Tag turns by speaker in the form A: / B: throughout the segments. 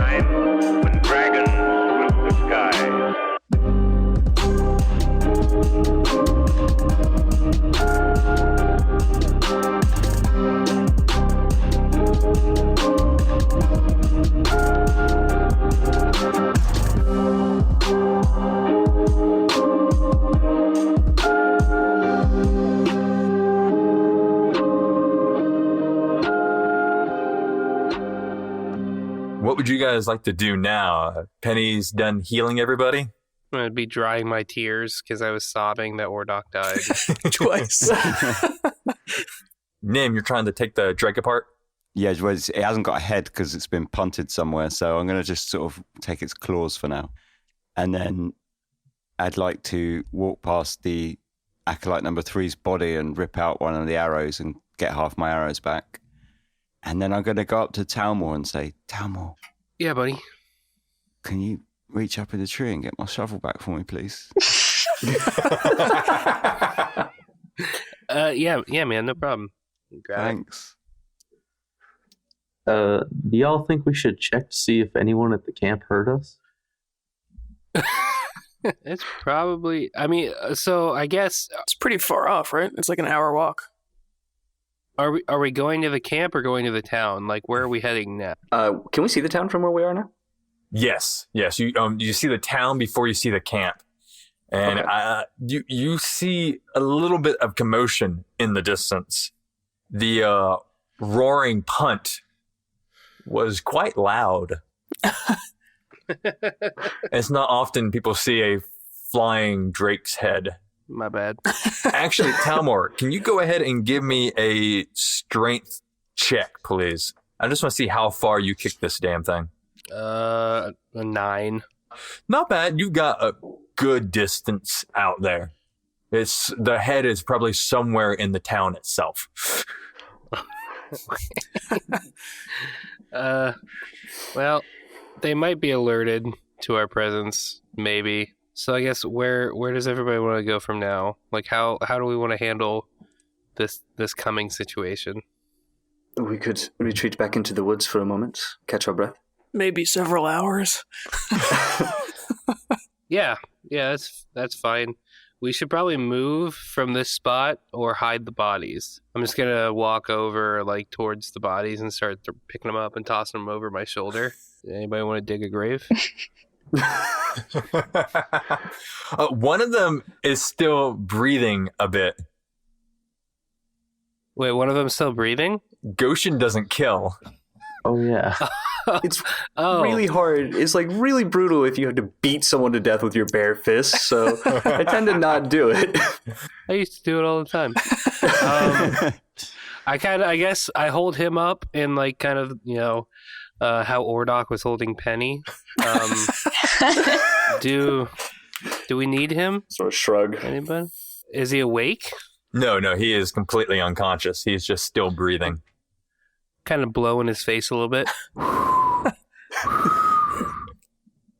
A: time when dragons ruled the sky.
B: What would you guys like to do now? Penny's done healing everybody?
C: I'm going to be drying my tears because I was sobbing that Ordok died.
D: Twice.
B: Nim, you're trying to take the Drake apart?
E: Yeah, well, it hasn't got a head because it's been punted somewhere, so I'm going to just sort of take its claws for now. And then I'd like to walk past the Acolyte number 3's body and rip out one of the arrows and get half my arrows back. And then I'm going to go up to Talmor and say, Talmor.
C: Yeah, buddy.
E: Can you reach up in the tree and get my shovel back for me, please?
C: Yeah, man, no problem.
E: Thanks.
F: Do y'all think we should check to see if anyone at the camp heard us?
C: It's probably, so I guess,
D: It's pretty far off, right? It's like an hour walk.
C: are we going to the camp or going to the town? Like, where are we heading now?
G: Can we see the town from where we are now?
B: Yes. You see the town before you see the camp. And
G: Okay.
B: you see a little bit of commotion in the distance. The roaring punt was quite loud. It's not often people see a flying drake's head.
C: My bad.
B: Actually, Talmor, can you go ahead and give me a strength check, please? I just want to see how far you kick this damn thing.
C: A 9.
B: Not bad. You've got a good distance out there. The head is probably somewhere in the town itself.
C: Well, they might be alerted to our presence, maybe. So I guess where does everybody want to go from now? Like, how do we want to handle this coming situation?
G: We could retreat back into the woods for a moment, catch our breath.
D: Maybe several hours.
C: Yeah, that's fine. We should probably move from this spot or hide the bodies. I'm just gonna walk over like towards the bodies and start picking them up and tossing them over my shoulder. Anybody want to dig a grave?
B: One of them is still breathing a bit.
C: Wait, one of them's still breathing?
B: Goshen doesn't kill.
F: Oh, yeah.
G: It's really hard. It's like really brutal if you have to beat someone to death with your bare fists. So I tend to not do it.
C: I used to do it all the time. I guess I hold him up in like kind of, how Ordok was holding Penny. Do we need him?
G: Sort of shrug.
C: Anybody? Is he awake?
B: No, he is completely unconscious. He's just still breathing.
C: Kind of blow in his face a little bit.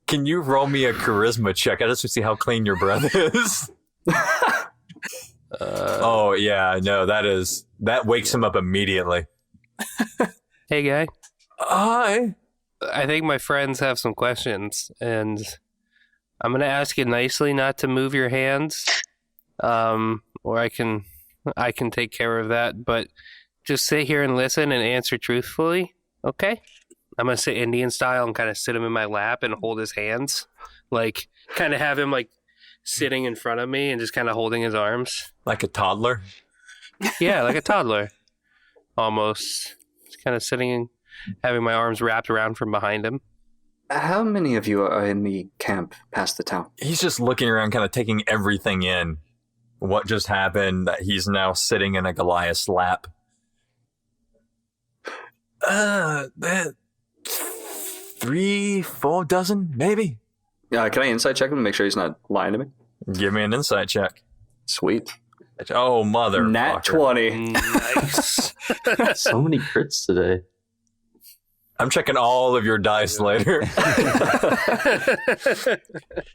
B: Can you roll me a charisma check? I just want to see how clean your breath is. Oh, yeah, no, that wakes him up immediately.
C: Hey, guy.
B: Hi.
C: I think my friends have some questions, and I'm going to ask you nicely not to move your hands, or I can take care of that, but just sit here and listen and answer truthfully, okay? I'm going to sit Indian style and kind of sit him in my lap and hold his hands, like kind of have him like sitting in front of me and just kind of holding his arms.
B: Like a toddler?
C: Yeah, like a toddler, almost. Just kind of sitting and having my arms wrapped around from behind him.
G: How many of you are in the camp past the town?
B: He's just looking around, kind of taking everything in. What just happened, that he's now sitting in a Goliath's lap. That 3-4 dozen, maybe?
G: Can I insight check him to make sure he's not lying to me?
B: Give me an insight check.
G: Sweet.
B: Oh, mother.
G: Nat 20.
C: Nice.
F: So many crits today.
B: I'm checking all of your dice later.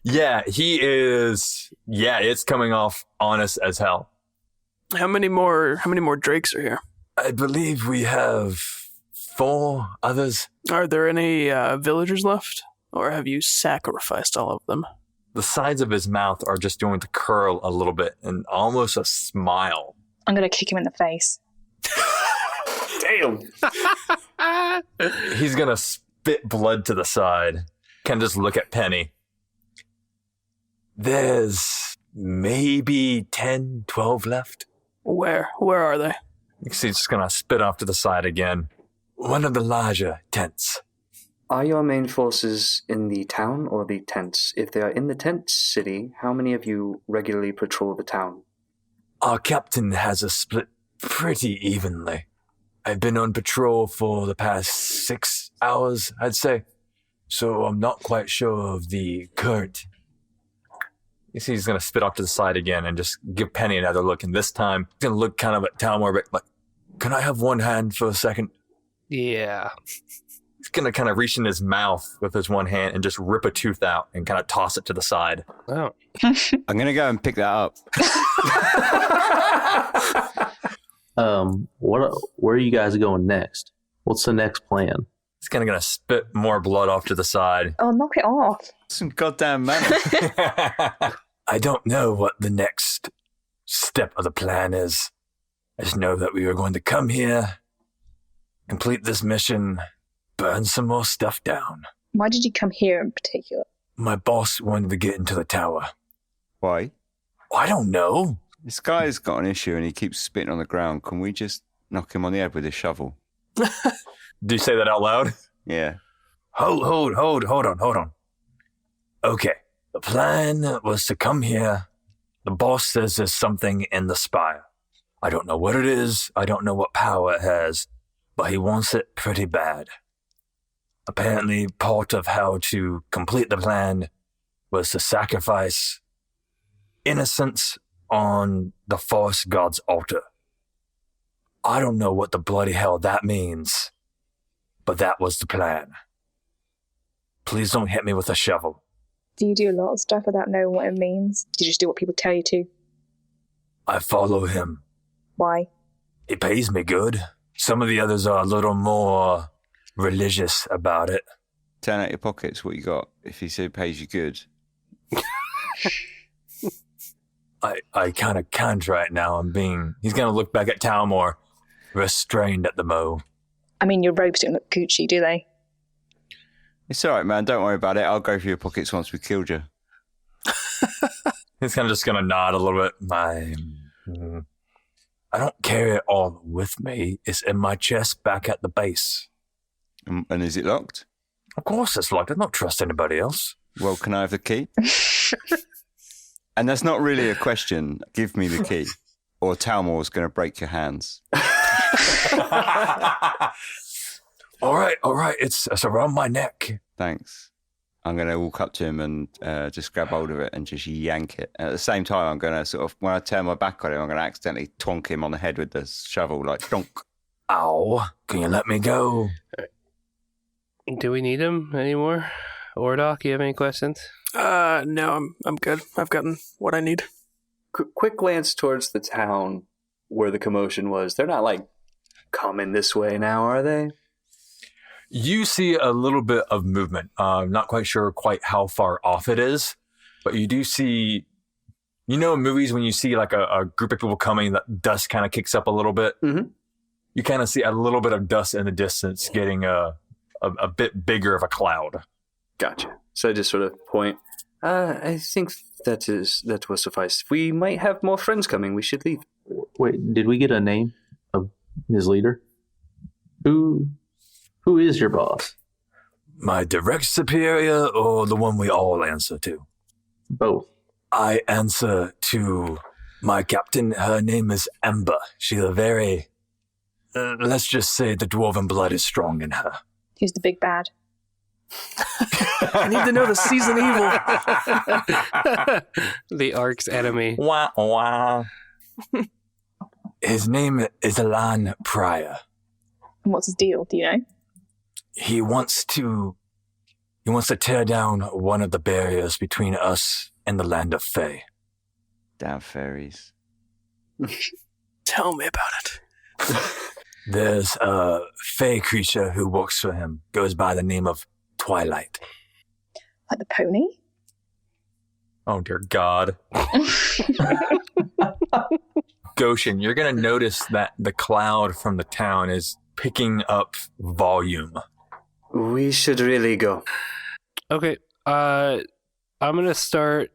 B: Yeah, he is. Yeah, it's coming off honest as hell.
D: How many more drakes are here?
B: I believe we have 4 others.
D: Are there any villagers left? Or have you sacrificed all of them?
B: The sides of his mouth are just going to curl a little bit and almost a smile.
H: I'm going to kick him in the face.
G: Damn.
B: He's going to spit blood to the side. Can just look at Penny. There's maybe 10, 12 left.
D: Where? Where are they?
B: You can see he's just going to spit off to the side again. One of the larger tents.
G: Are your main forces in the town or the tents? If they are in the tent city, how many of you regularly patrol the town?
B: Our captain has us split pretty evenly. I've been on patrol for the past 6 hours, I'd say. So I'm not quite sure of the current. You see he's going to spit off to the side again and just give Penny another look. And this time, he's going to look kind of at Talmor, but like, can I have one hand for a second?
C: Yeah.
B: He's going to kind of reach in his mouth with his one hand and just rip a tooth out and kind of toss it to the side.
C: Oh.
E: I'm going to go and pick that up.
F: Where are you guys going next? What's the next plan?
B: He's kind of going to spit more blood off to the side.
H: Oh, knock it off.
E: Some goddamn manner.
B: I don't know what the next step of the plan is. I just know that we are going to come here, complete this mission, burn some more stuff down.
H: Why did you come here in particular?
B: My boss wanted to get into the tower.
E: Why?
B: I don't know.
E: This guy's got an issue and he keeps spitting on the ground. Can we just knock him on the head with a shovel?
B: Do you say that out loud?
E: Yeah.
B: Hold on. Okay, the plan was to come here. The boss says there's something in the spire. I don't know what it is. I don't know what power it has, but he wants it pretty bad. Apparently, part of how to complete the plan was to sacrifice innocents on the forest god's altar. I don't know what the bloody hell that means, but that was the plan. Please don't hit me with a shovel.
H: Do you do a lot of stuff without knowing what it means? Do you just do what people tell you to?
B: I follow him.
H: Why?
B: He pays me good. Some of the others are a little more religious about it.
E: Turn out your pockets, what you got, if he said pays you good.
B: I kind of can't right now. He's going to look back at Talmor, restrained at the mo.
H: I mean, your robes don't look Gucci, do they?
E: It's all right, man. Don't worry about it. I'll go for your pockets once we killed you.
B: He's kind of just going to nod a little bit. I don't carry it all with me. It's in my chest back at the base.
E: And is it locked?
B: Of course it's locked. I don't trust anybody else.
E: Well, can I have the key? And that's not really a question. Give me the key, or Talmor's going to break your hands.
B: All right. It's around my neck.
E: Thanks. I'm going to walk up to him and just grab hold of it and just yank it. And at the same time, I'm going to sort of, when I turn my back on him, I'm going to accidentally twonk him on the head with the shovel, like donk.
B: Ow. Can you let me go?
C: Do we need him anymore? Ordok, you have any questions?
D: No, I'm good. I've gotten what I need.
G: Quick glance towards the town where the commotion was. They're not like coming this way now, are they?
B: You see a little bit of movement. I'm not quite sure quite how far off it is, but you do see, in movies when you see like a group of people coming, that dust kind of kicks up a little bit.
G: Mm-hmm.
B: You kind of see a little bit of dust in the distance getting a bit bigger of a cloud.
G: Gotcha. So I just sort of point. I think that will suffice. We might have more friends coming. We should leave.
F: Wait, did we get a name of his leader? Who is your boss?
B: My direct superior or the one we all answer to?
F: Both.
B: I answer to my captain. Her name is Ember. She's a very, let's just say the dwarven blood is strong in her.
H: Who's the big bad?
D: I need to know the season evil.
C: The Ark's enemy.
B: Wah, wah. His name is Alan Pryor.
H: And what's his deal? Do you know?
B: He wants to tear down one of the barriers between us and the land of Fae.
E: Damn fairies.
D: Tell me about it.
B: There's a fey creature who works for him, goes by the name of Twilight.
H: Like the pony?
B: Oh, dear God. Goshen, you're going to notice that the cloud from the town is picking up volume.
G: We should really go.
C: Okay, I'm gonna start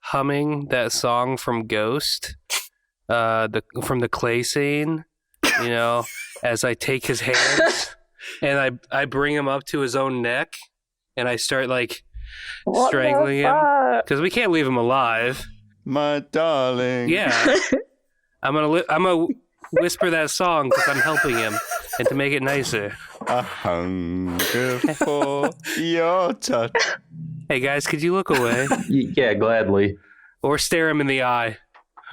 C: humming that song from Ghost, from the clay scene. You know, as I take his hands and I bring him up to his own neck, and I start like strangling him because we can't leave him alive.
E: My darling.
C: Yeah, I'm gonna whisper that song because I'm helping him and to make it nicer.
E: A hunger for your touch.
C: Hey guys, could you look away
F: Yeah, gladly.
C: or stare him in the eye?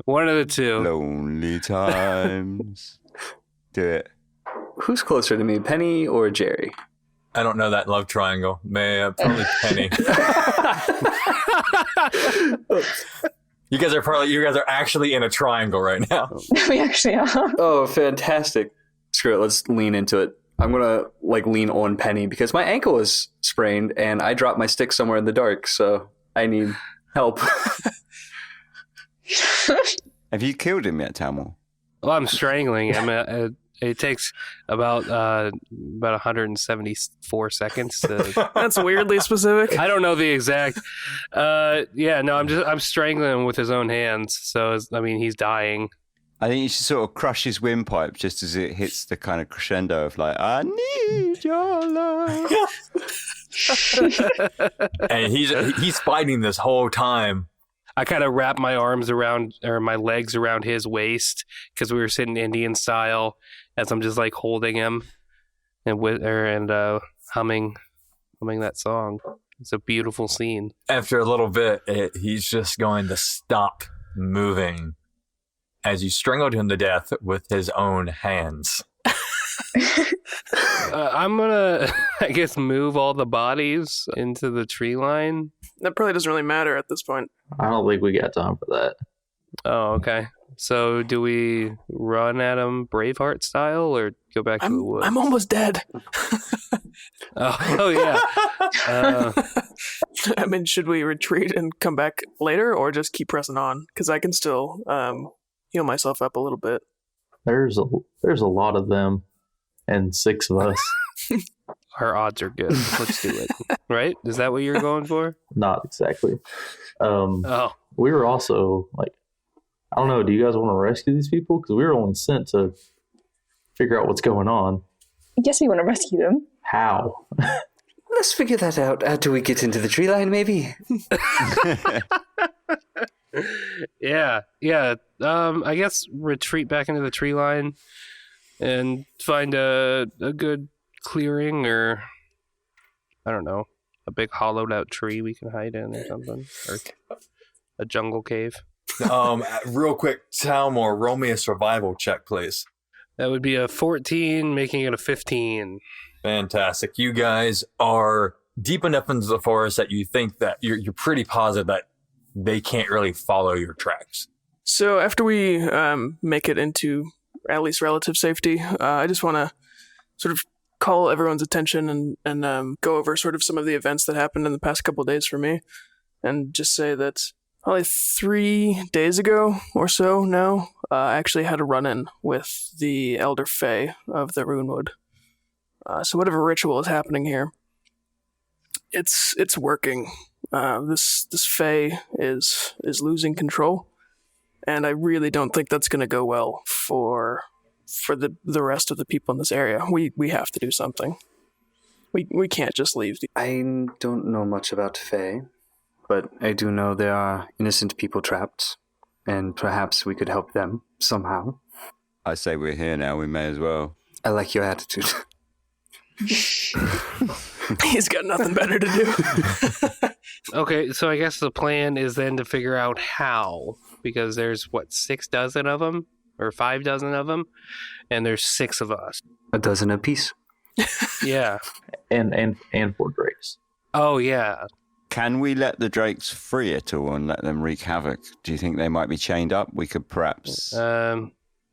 C: One of the two.
E: Lonely times. Do it.
G: Who's closer to me, Penny or Jerry?
B: I don't know that love triangle. Probably Penny. You guys are actually in a triangle right now.
H: We actually are.
G: Oh, fantastic. Screw it, let's lean into it. I'm gonna lean on Penny because my ankle is sprained and I dropped my stick somewhere in the dark, so I need help.
E: Have you killed him yet, Tamil?
C: Well, I'm strangling him. It takes about 174 seconds to.
D: That's weirdly specific.
C: I don't know the exact. I'm strangling him with his own hands. So he's dying.
E: I think you should sort of crush his windpipe just as it hits the kind of crescendo of I need your love.
B: And he's fighting this whole time.
C: I kind of wrap my arms around or my legs around his waist because we were sitting Indian style as I'm just holding him and humming that song. It's a beautiful scene.
B: After a little bit, he's just going to stop moving as you strangled him to death with his own hands.
C: I'm gonna, I guess, move all the bodies into the tree line.
D: That probably doesn't really matter at this point.
F: I don't think we got time for that.
C: Oh, okay. So do we run at him Braveheart style or go back to the woods?
D: I'm almost dead.
C: Oh yeah.
D: I mean, should we retreat and come back later or just keep pressing on? Because I can still heal myself up a little bit.
F: There's a lot of them and 6 of us.
C: Our odds are good. Let's do it. Right? Is that what you're going for?
F: Not exactly.
C: Oh.
F: We were also I don't know, do you guys want to rescue these people? Because we were only sent to figure out what's going on.
H: Yes, we want to rescue them.
F: How?
G: Let's figure that out after we get into the tree line, maybe.
C: Yeah. I guess retreat back into the tree line and find a good clearing or, I don't know, a big hollowed out tree we can hide in or something. Or a jungle cave.
B: Real quick, Talmor, roll me a survival check, please.
C: That would be a 14, making it a 15.
B: Fantastic. You guys are deep enough into the forest that you think that you're pretty positive that they can't really follow your tracks.
D: So after we make it into at least relative safety, I just want to sort of call everyone's attention and go over sort of some of the events that happened in the past couple of days for me, and just say that probably 3 days ago or so now, I actually had a run-in with the Elder Fae of the Runewood. So whatever ritual is happening here, it's working. This Fae is losing control, and I really don't think that's going to go well for the rest of the people in this area. We have to do something. We can't just leave.
G: I don't know much about Fae, but I do know there are innocent people trapped, and perhaps we could help them somehow.
E: I say we're here now, we may as well.
G: I like your attitude.
D: He's got nothing better to do.
C: Okay, so I guess the plan is then to figure out how, because there's 6 dozen of them or 5 dozen of them, and there's 6 of us.
G: A dozen apiece.
C: Yeah.
F: and 4 drakes.
C: Oh yeah.
E: Can we let the drakes free at all and let them wreak havoc? Do you think they might be chained up? We could perhaps...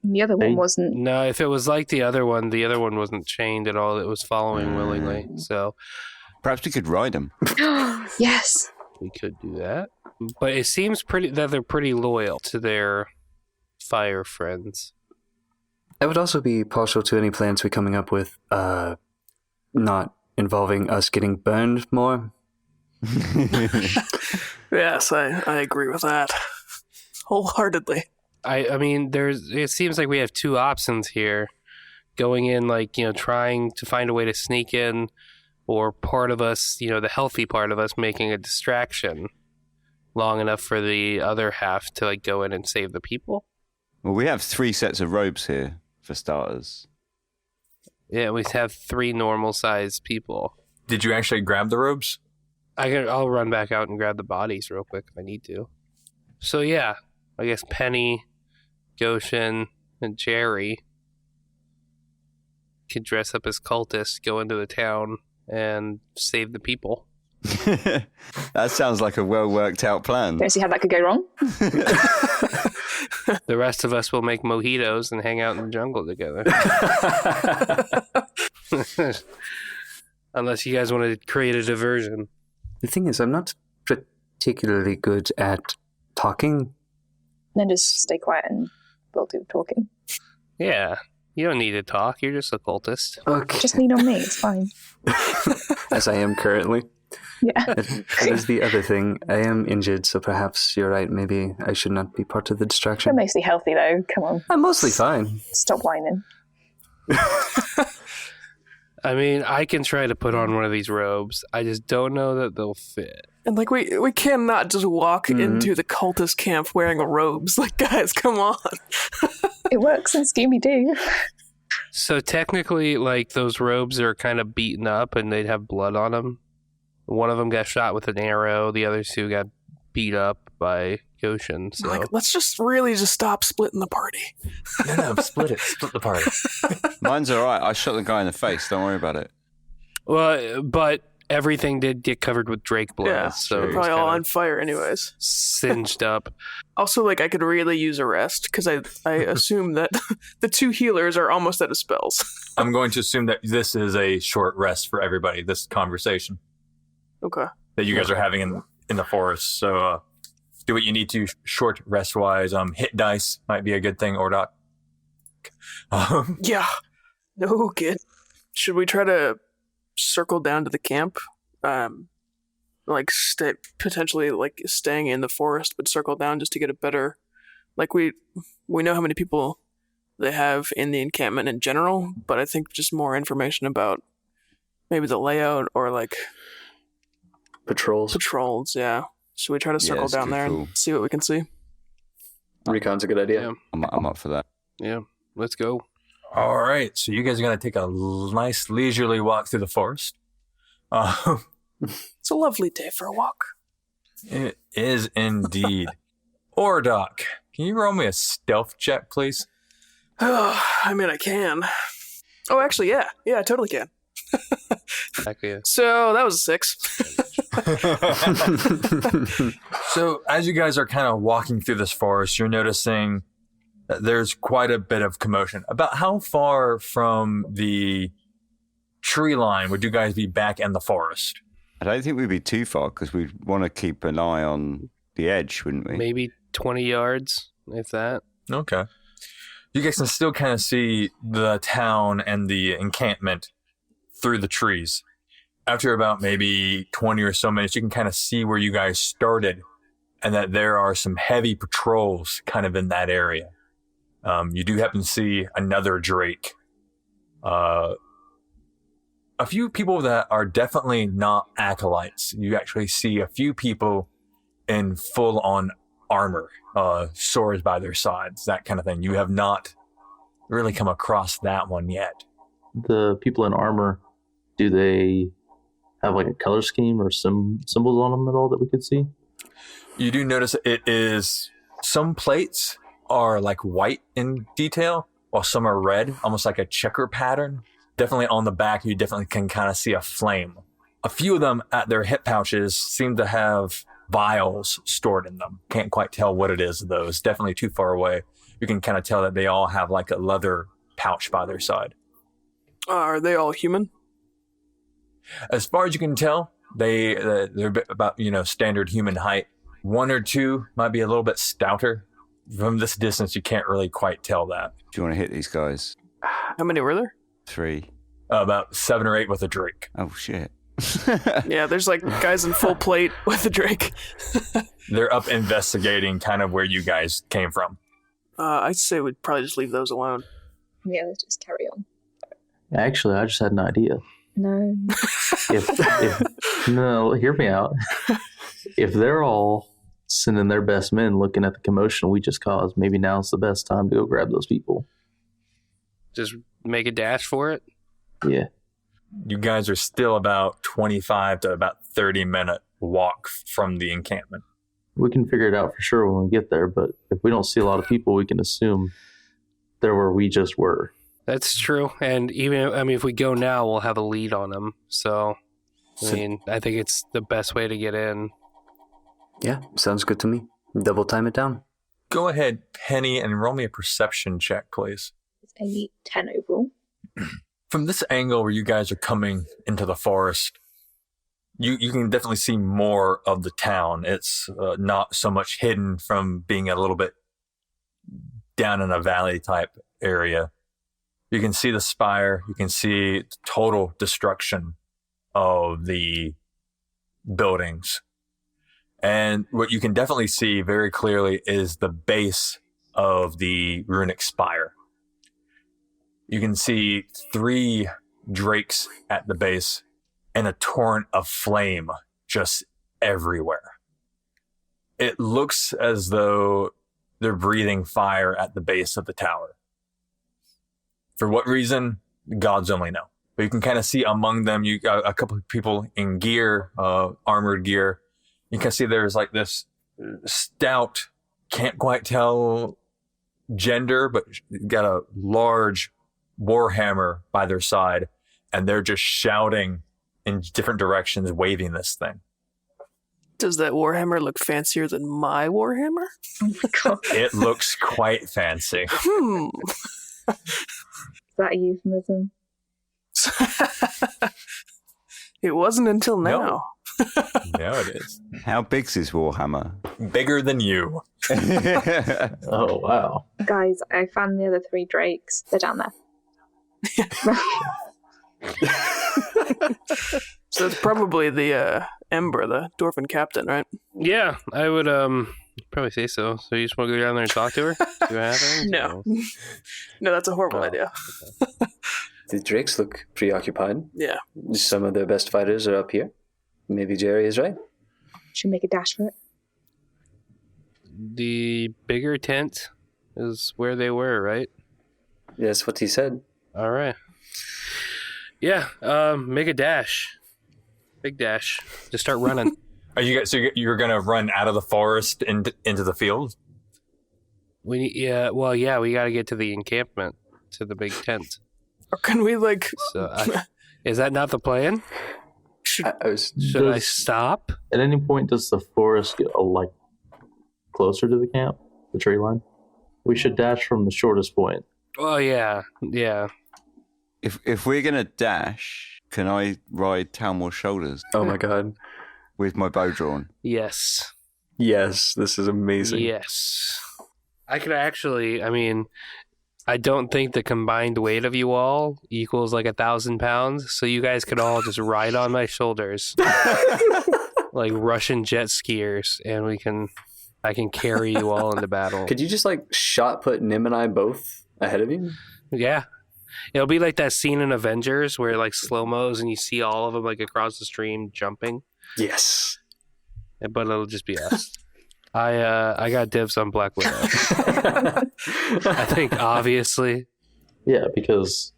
H: The other one
F: Hey.
H: wasn't.
C: No, if it was like the other one wasn't chained at all. It was following willingly. So
E: Perhaps we could ride them.
H: Yes.
C: we could do that. But it seems that they're pretty loyal to their fire friends.
G: I would also be partial to any plans we're coming up with, not involving us getting burned more.
D: Yes, I agree with that wholeheartedly.
C: I mean, it seems like we have two options here. Going in, trying to find a way to sneak in, or part of us, the healthy part of us, making a distraction long enough for the other half to, go in and save the people.
E: Well, we have 3 sets of robes here, for starters.
C: Yeah, we have 3 normal-sized people.
B: Did you actually grab the robes?
C: I'll run back out and grab the bodies real quick if I need to. So, yeah, I guess Penny, Goshen, and Jerry could dress up as cultists, go into the town, and save the people.
E: That sounds like a well worked out plan.
H: Don't see how that could go wrong.
C: The rest of us will make mojitos and hang out in the jungle together. Unless you guys want to create a diversion.
G: The thing is, I'm not particularly good at talking.
H: Then just stay quiet and we'll do the talking.
C: Yeah, you don't need to talk. You're just a cultist.
G: Okay.
H: Just lean on me. It's fine.
G: As I am currently.
H: Yeah.
G: That is the other thing. I am injured, so perhaps you're right. Maybe I should not be part of the
H: We're
G: distraction.
H: mostly healthy though. Come on.
G: I'm mostly fine.
H: Stop whining.
C: I mean, I can try to put on one of these robes. I just don't know that they'll fit.
D: And we cannot just walk into the cultist camp wearing robes. Like, guys, come on.
H: It works in Scooby Doo.
C: So technically, those robes are kind of beaten up and they'd have blood on them. One of them got shot with an arrow. The other 2 got beat up by Goshen. So
D: Let's just really stop splitting the party.
B: No, split it. Split the party.
E: Mine's all right. I shot the guy in the face. Don't worry about it.
C: well, but everything did get covered with Drake blood.
D: Yeah,
C: so
D: we're
C: it was
D: probably all
C: kinda
D: on fire anyways.
C: singed up.
D: Also, I could really use a rest, because I assume that the 2 healers are almost out of spells.
B: I'm going to assume that this is a short rest for everybody, this conversation
D: Okay.
B: that you guys are having in the forest. So do what you need to short rest-wise. Hit dice might be a good thing, or not.
D: Yeah. No good. Should we try to circle down to the camp? Potentially staying in the forest, but circle down just to get a better... we know how many people they have in the encampment in general, but I think just more information about maybe the layout or
G: Patrols.
D: yeah. Should we try to circle
E: it's
D: down there
E: cool.
D: and see what we can see?
G: Recon's a good idea.
C: Yeah.
E: I'm up for that.
C: Yeah, let's go.
B: All right, so you guys are going to take a nice leisurely walk through the forest.
D: It's a lovely day for a walk.
B: It is indeed. Ordoc, can you roll me a stealth check, please?
D: I mean, I can. Oh, actually, yeah. Yeah, I totally can.
C: Exactly.
D: So that was a 6.
B: So as you guys are kind of walking through this forest, you're noticing that there's quite a bit of commotion. About how far from the tree line would you guys be back in the forest?
E: I don't think we'd be too far because we'd want to keep an eye on the edge, wouldn't we?
C: Maybe 20 yards, if that.
B: Okay. You guys can still kind of see the town and the encampment through the trees. After about maybe 20 or so minutes, you can kind of see where you guys started and that there are some heavy patrols kind of in that area. You do happen to see another Drake. A few people that are definitely not acolytes. You actually see a few people in full-on armor, swords by their sides, that kind of thing. You have not really come across that one yet.
F: The people in armor, do they have a color scheme or some symbols on them at all that we could see?
B: You do notice it is, some plates are white in detail, while some are red, almost like a checker pattern. Definitely on the back, you definitely can kind of see a flame. A few of them at their hip pouches seem to have vials stored in them. Can't quite tell what it is, though. It's definitely too far away. You can kind of tell that they all have like a leather pouch by their side.
D: Are they all human?
B: As far as you can tell, they're about standard human height. One or two might be a little bit stouter. From this distance, you can't really quite tell that.
E: Do you want to hit these guys?
D: How many were there?
E: 3.
B: About 7 or 8 with a drake.
E: Oh, shit.
D: Yeah, there's like guys in full plate with a drake.
B: They're up investigating kind of where you guys came from.
D: I'd say we'd probably just leave those alone.
H: Yeah, let's just carry on.
F: Actually, I just had an idea.
H: No.
F: No, hear me out. If they're all sending their best men looking at the commotion we just caused, maybe now's the best time to go grab those people.
C: Just make a dash for it.
F: Yeah.
B: You guys are still about 25 to about 30-minute walk from the encampment.
F: We can figure it out for sure when we get there, but if we don't see a lot of people, we can assume they're where we just were.
C: That's true. And even, if we go now, we'll have a lead on them. So, I think it's the best way to get in.
G: Yeah, sounds good to me. Double time it down.
B: Go ahead, Penny, and roll me a perception check, please.
H: It's a 10 overall.
B: From this angle where you guys are coming into the forest, you can definitely see more of the town. It's not so much hidden from being a little bit down in a valley type area. You can see the spire. You can see total destruction of the buildings. And what you can definitely see very clearly is the base of the runic spire. You can see 3 drakes at the base and a torrent of flame just everywhere. It looks as though they're breathing fire at the base of the tower. For what reason, gods only know. But you can kind of see among them, you got a couple of people in gear, armored gear. You can see there's like this stout, can't quite tell gender, but got a large warhammer by their side, and they're just shouting in different directions, waving this thing.
D: Does that warhammer look fancier than my warhammer?
H: Oh my god.
B: It looks quite fancy.
H: Is that a euphemism?
D: It wasn't until now.
B: No, it is.
E: How big's his Warhammer?
B: Bigger than you.
F: Oh, wow.
H: Guys, I found the other 3 drakes. They're down there.
D: So it's probably the Ember, the dwarven captain, right?
C: Yeah, I would probably say so. So you just want to go down there and talk to her? See what happens?
D: No. No, that's a horrible idea.
G: The drakes look preoccupied.
D: Yeah.
G: Some of their best fighters are up here. Maybe Jerry is right.
H: Should we make a dash for it?
C: The bigger tent is where they were, right?
G: That's what he said.
C: All right. Yeah, make a dash. Big dash. Just start running.
B: Are you guys? So you're gonna run out of the forest into the field?
C: We got to get to the encampment, to the big tent.
D: Or can we, like...
C: So, is that not the plan?
D: Should,
C: Should I stop?
F: At any point, does the forest get like closer to the camp, the tree line? We should dash from the shortest point.
C: Oh yeah.
E: If we're gonna dash, can I ride Talmore's shoulders
G: Oh my god.
E: with my bow drawn?
C: Yes.
G: Yes, this is amazing.
C: Yes. I could actually, I don't think the combined weight of you all equals like 1,000 pounds, so you guys could all just ride on my shoulders like Russian jet skiers, and I can carry you all into battle.
G: Could you just like shot put Nim and I both ahead of you?
C: Yeah. It'll be like that scene in Avengers where like slow-mos and you see all of them like across the stream jumping,
G: Yes.
C: but it'll just be us. I got dibs on Black Widow. I think obviously.
F: Yeah, because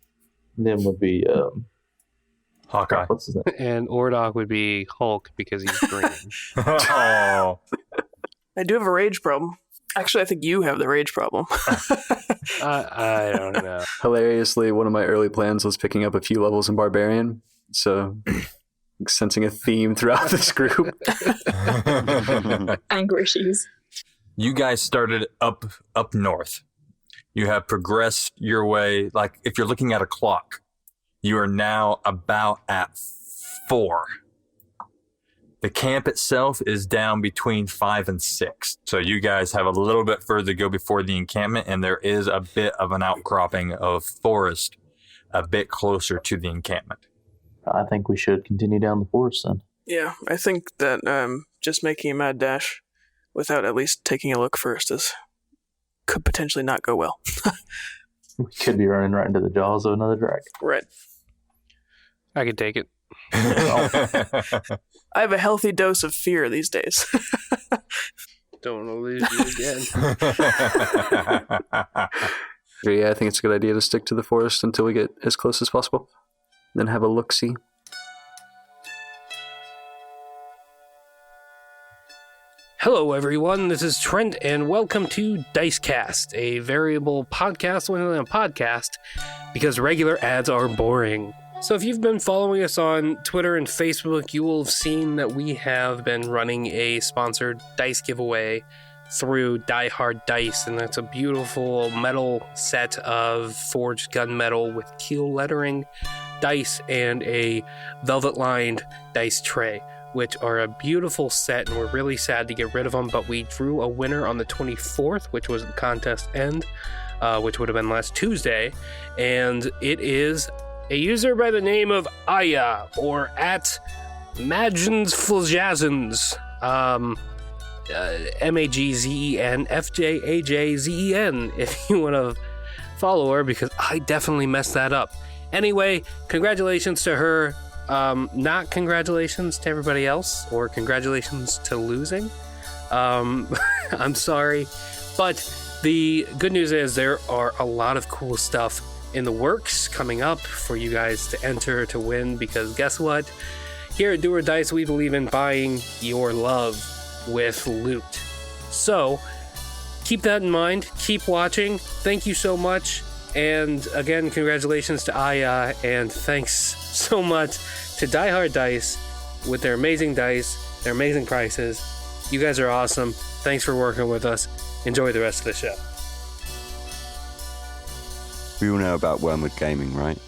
F: Nim would be
B: Hawkeye.
F: what's his name?
C: And Ordok would be Hulk because he's green.
B: Oh,
D: I do have a rage problem. Actually, I think you have the rage problem.
C: I don't know.
G: Hilariously, one of my early plans was picking up a few levels in Barbarian, so sensing a theme throughout this group.
H: Anger issues.
B: You guys started up north. You have progressed your way. Like if you're looking at a clock, you are now about at 4. The camp itself is down between 5 and 6. So you guys have a little bit further to go before the encampment, and there is a bit of an outcropping of forest a bit closer to the encampment.
F: I think we should continue down the forest then.
D: Yeah, I think that just making a mad dash without at least taking a look first could potentially not go well.
F: We could be running right into the jaws of another dragon.
D: Right.
C: I could take it.
D: I have a healthy dose of fear these days.
C: Don't want to lose you again.
G: Yeah, I think it's a good idea to stick to the forest until we get as close as possible. Then have a look-see.
C: Hello, everyone. This is Trent, and welcome to Dicecast, a variable podcast within a podcast, because regular ads are boring. So if you've been following us on Twitter and Facebook, you will have seen that we have been running a sponsored dice giveaway through Die Hard Dice, and that's a beautiful metal set of forged gunmetal with teal lettering, dice, and a velvet-lined dice tray, which are a beautiful set, and we're really sad to get rid of them, but we drew a winner on the 24th, which was the contest end, which would have been last Tuesday, and it is a user by the name of Aya, or at Magzensfljazens, MAGZENFJAJZEN, if you want to follow her, because I definitely messed that up. Anyway, congratulations to her. Not congratulations to everybody else, or congratulations to losing. I'm sorry. But the good news is there are a lot of cool stuff in the works coming up for you guys to enter to win, because guess what? Here at Do or Dice, we believe in buying your love with loot. So keep that in mind. Keep watching. Thank you so much. And again, congratulations to Aya, and thanks so much to Die Hard Dice with their amazing dice, their amazing prices. You guys are awesome. Thanks for working with us. Enjoy the rest of the show.
E: We all know about Wormwood Gaming, right?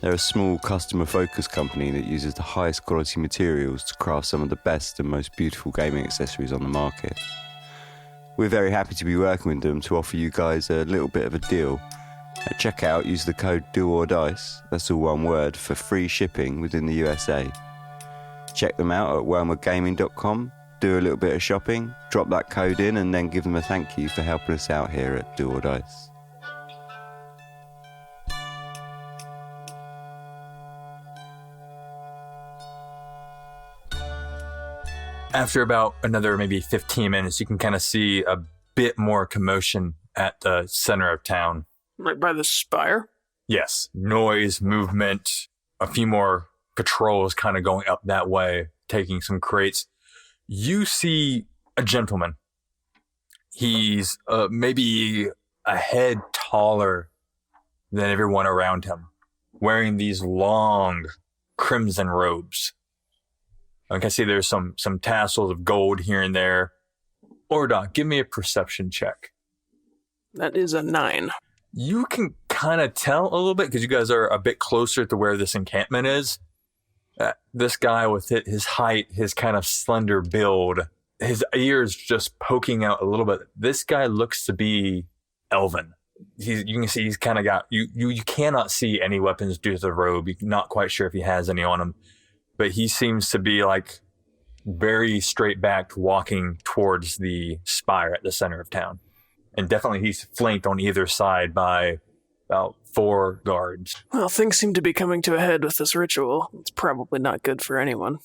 E: They're a small customer-focused company that uses the highest quality materials to craft some of the best and most beautiful gaming accessories on the market. We're very happy to be working with them to offer you guys a little bit of a deal. At checkout, use the code DOORDICE, that's all one word, for free shipping within the USA. Check them out at wormwoodgaming.com, do a little bit of shopping, drop that code in, and then give them a thank you for helping us out here at Do or Dice.
B: After about another maybe 15 minutes, you can kind of see a bit more commotion at the center of town.
D: Right by the spire?
B: Yes, noise, movement, a few more patrols kind of going up that way, taking some crates. You see a gentleman. He's maybe a head taller than everyone around him, wearing these long crimson robes. I can see there's some tassels of gold here and there. Ordon, give me a perception check.
D: That is a 9.
B: You can kind of tell a little bit, because you guys are a bit closer to where this encampment is. This guy with his height, his kind of slender build, his ears just poking out a little bit. This guy looks to be elven. You can see he's kind of got, you cannot see any weapons due to the robe. You're not quite sure if he has any on him. But he seems to be like very straight backed, walking towards the spire at the center of town. And definitely he's flanked on either side by about 4 guards.
D: Well, things seem to be coming to a head with this ritual. It's probably not good for anyone.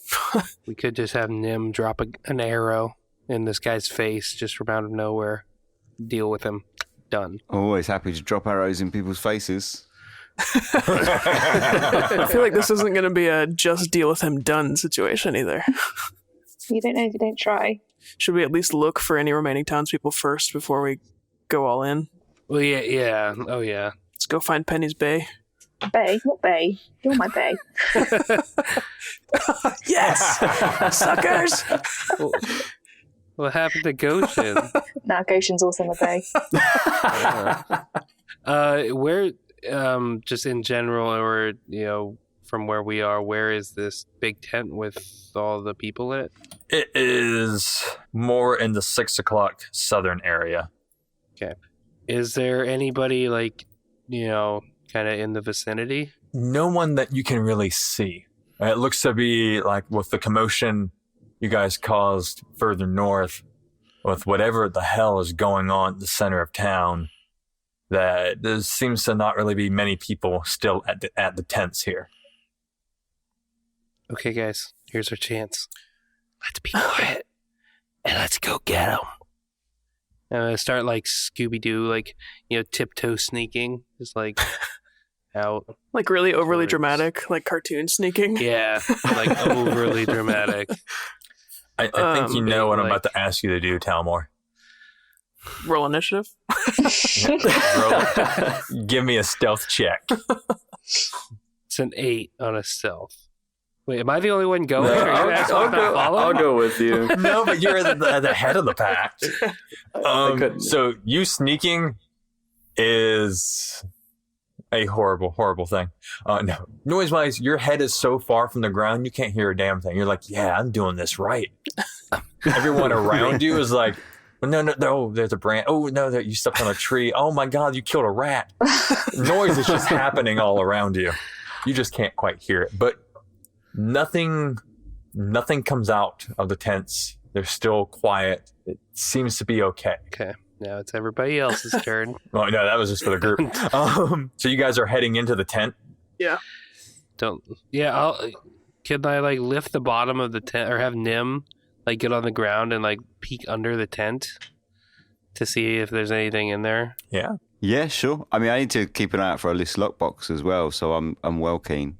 C: We could just have Nim drop an arrow in this guy's face just from out of nowhere. Deal with him. Done.
E: Always happy to drop arrows in people's faces.
D: I feel like this isn't going to be a just deal with him done situation either.
H: You don't know if you don't try.
D: Should we at least look for any remaining townspeople first before we go all in?
C: Well, yeah. Oh, yeah.
D: Let's go find Penny's Bay.
H: Bay? What bay? You're my bay.
D: Yes! Suckers!
C: What happened to Goshen?
H: Now Goshen's also in the bay.
C: Where, just in general, or from where we are, where is this big tent with all the people in it?
B: It is more in the 6 o'clock southern area.
C: Okay. Is there anybody kind of in the vicinity?
B: No one that you can really see. It looks to be like with the commotion you guys caused further north, with whatever the hell is going on in the center of town, that there seems to not really be many people still at the tents here.
C: Okay, guys, here's our chance. Let's be quiet and let's go get them. I'm gonna start like Scooby-Doo, tiptoe sneaking, just out.
D: Like really overly
C: towards-
D: dramatic, like cartoon sneaking.
C: Yeah, overly dramatic.
B: I think you know what I'm
C: like-
B: about to ask you to do, Talmor.
D: Roll initiative.
B: Give me a stealth check.
C: It's an 8 on a stealth. Wait, am I the only one going?
G: No,
C: Are you guys not following?
G: I'll go with you.
B: No, but you're at the head of the pack.
G: couldn't.
B: So you sneaking is a horrible, horrible thing. No, noise-wise, your head is so far from the ground you can't hear a damn thing. You're like, yeah, I'm doing this right. Everyone around you is like, no, there's a branch. Oh, no, you stepped on a tree. Oh, my God, you killed a rat. Noise is just happening all around you. You just can't quite hear it. But nothing comes out of the tents. They're still quiet. It seems to be okay.
C: Okay, now it's everybody else's turn.
B: Oh, no, that was just for the group. So you guys are heading into the tent?
D: Yeah.
C: Can I lift the bottom of the tent, or have Nim get on the ground and peek under the tent to see if there's anything in there?
B: Yeah.
E: Yeah, sure. I mean, I need to keep an eye out for a loose lockbox as well, so I'm well keen.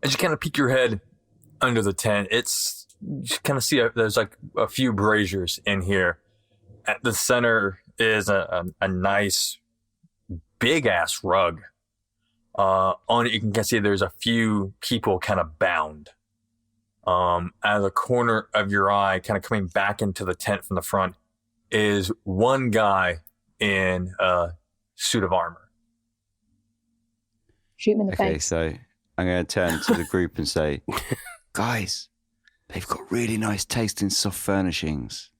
B: As you kind of peek your head under the tent, you kind of see there's a few braziers in here. At the center is a nice big ass rug. On it, you can see there's a few people kind of bound. Out of the corner of your eye, kind of coming back into the tent from the front, is one guy in a suit of armor.
H: Shoot him in the
E: Okay,
H: face.
E: so I'm going to turn to the group and say, guys, they've got really nice taste in soft furnishings.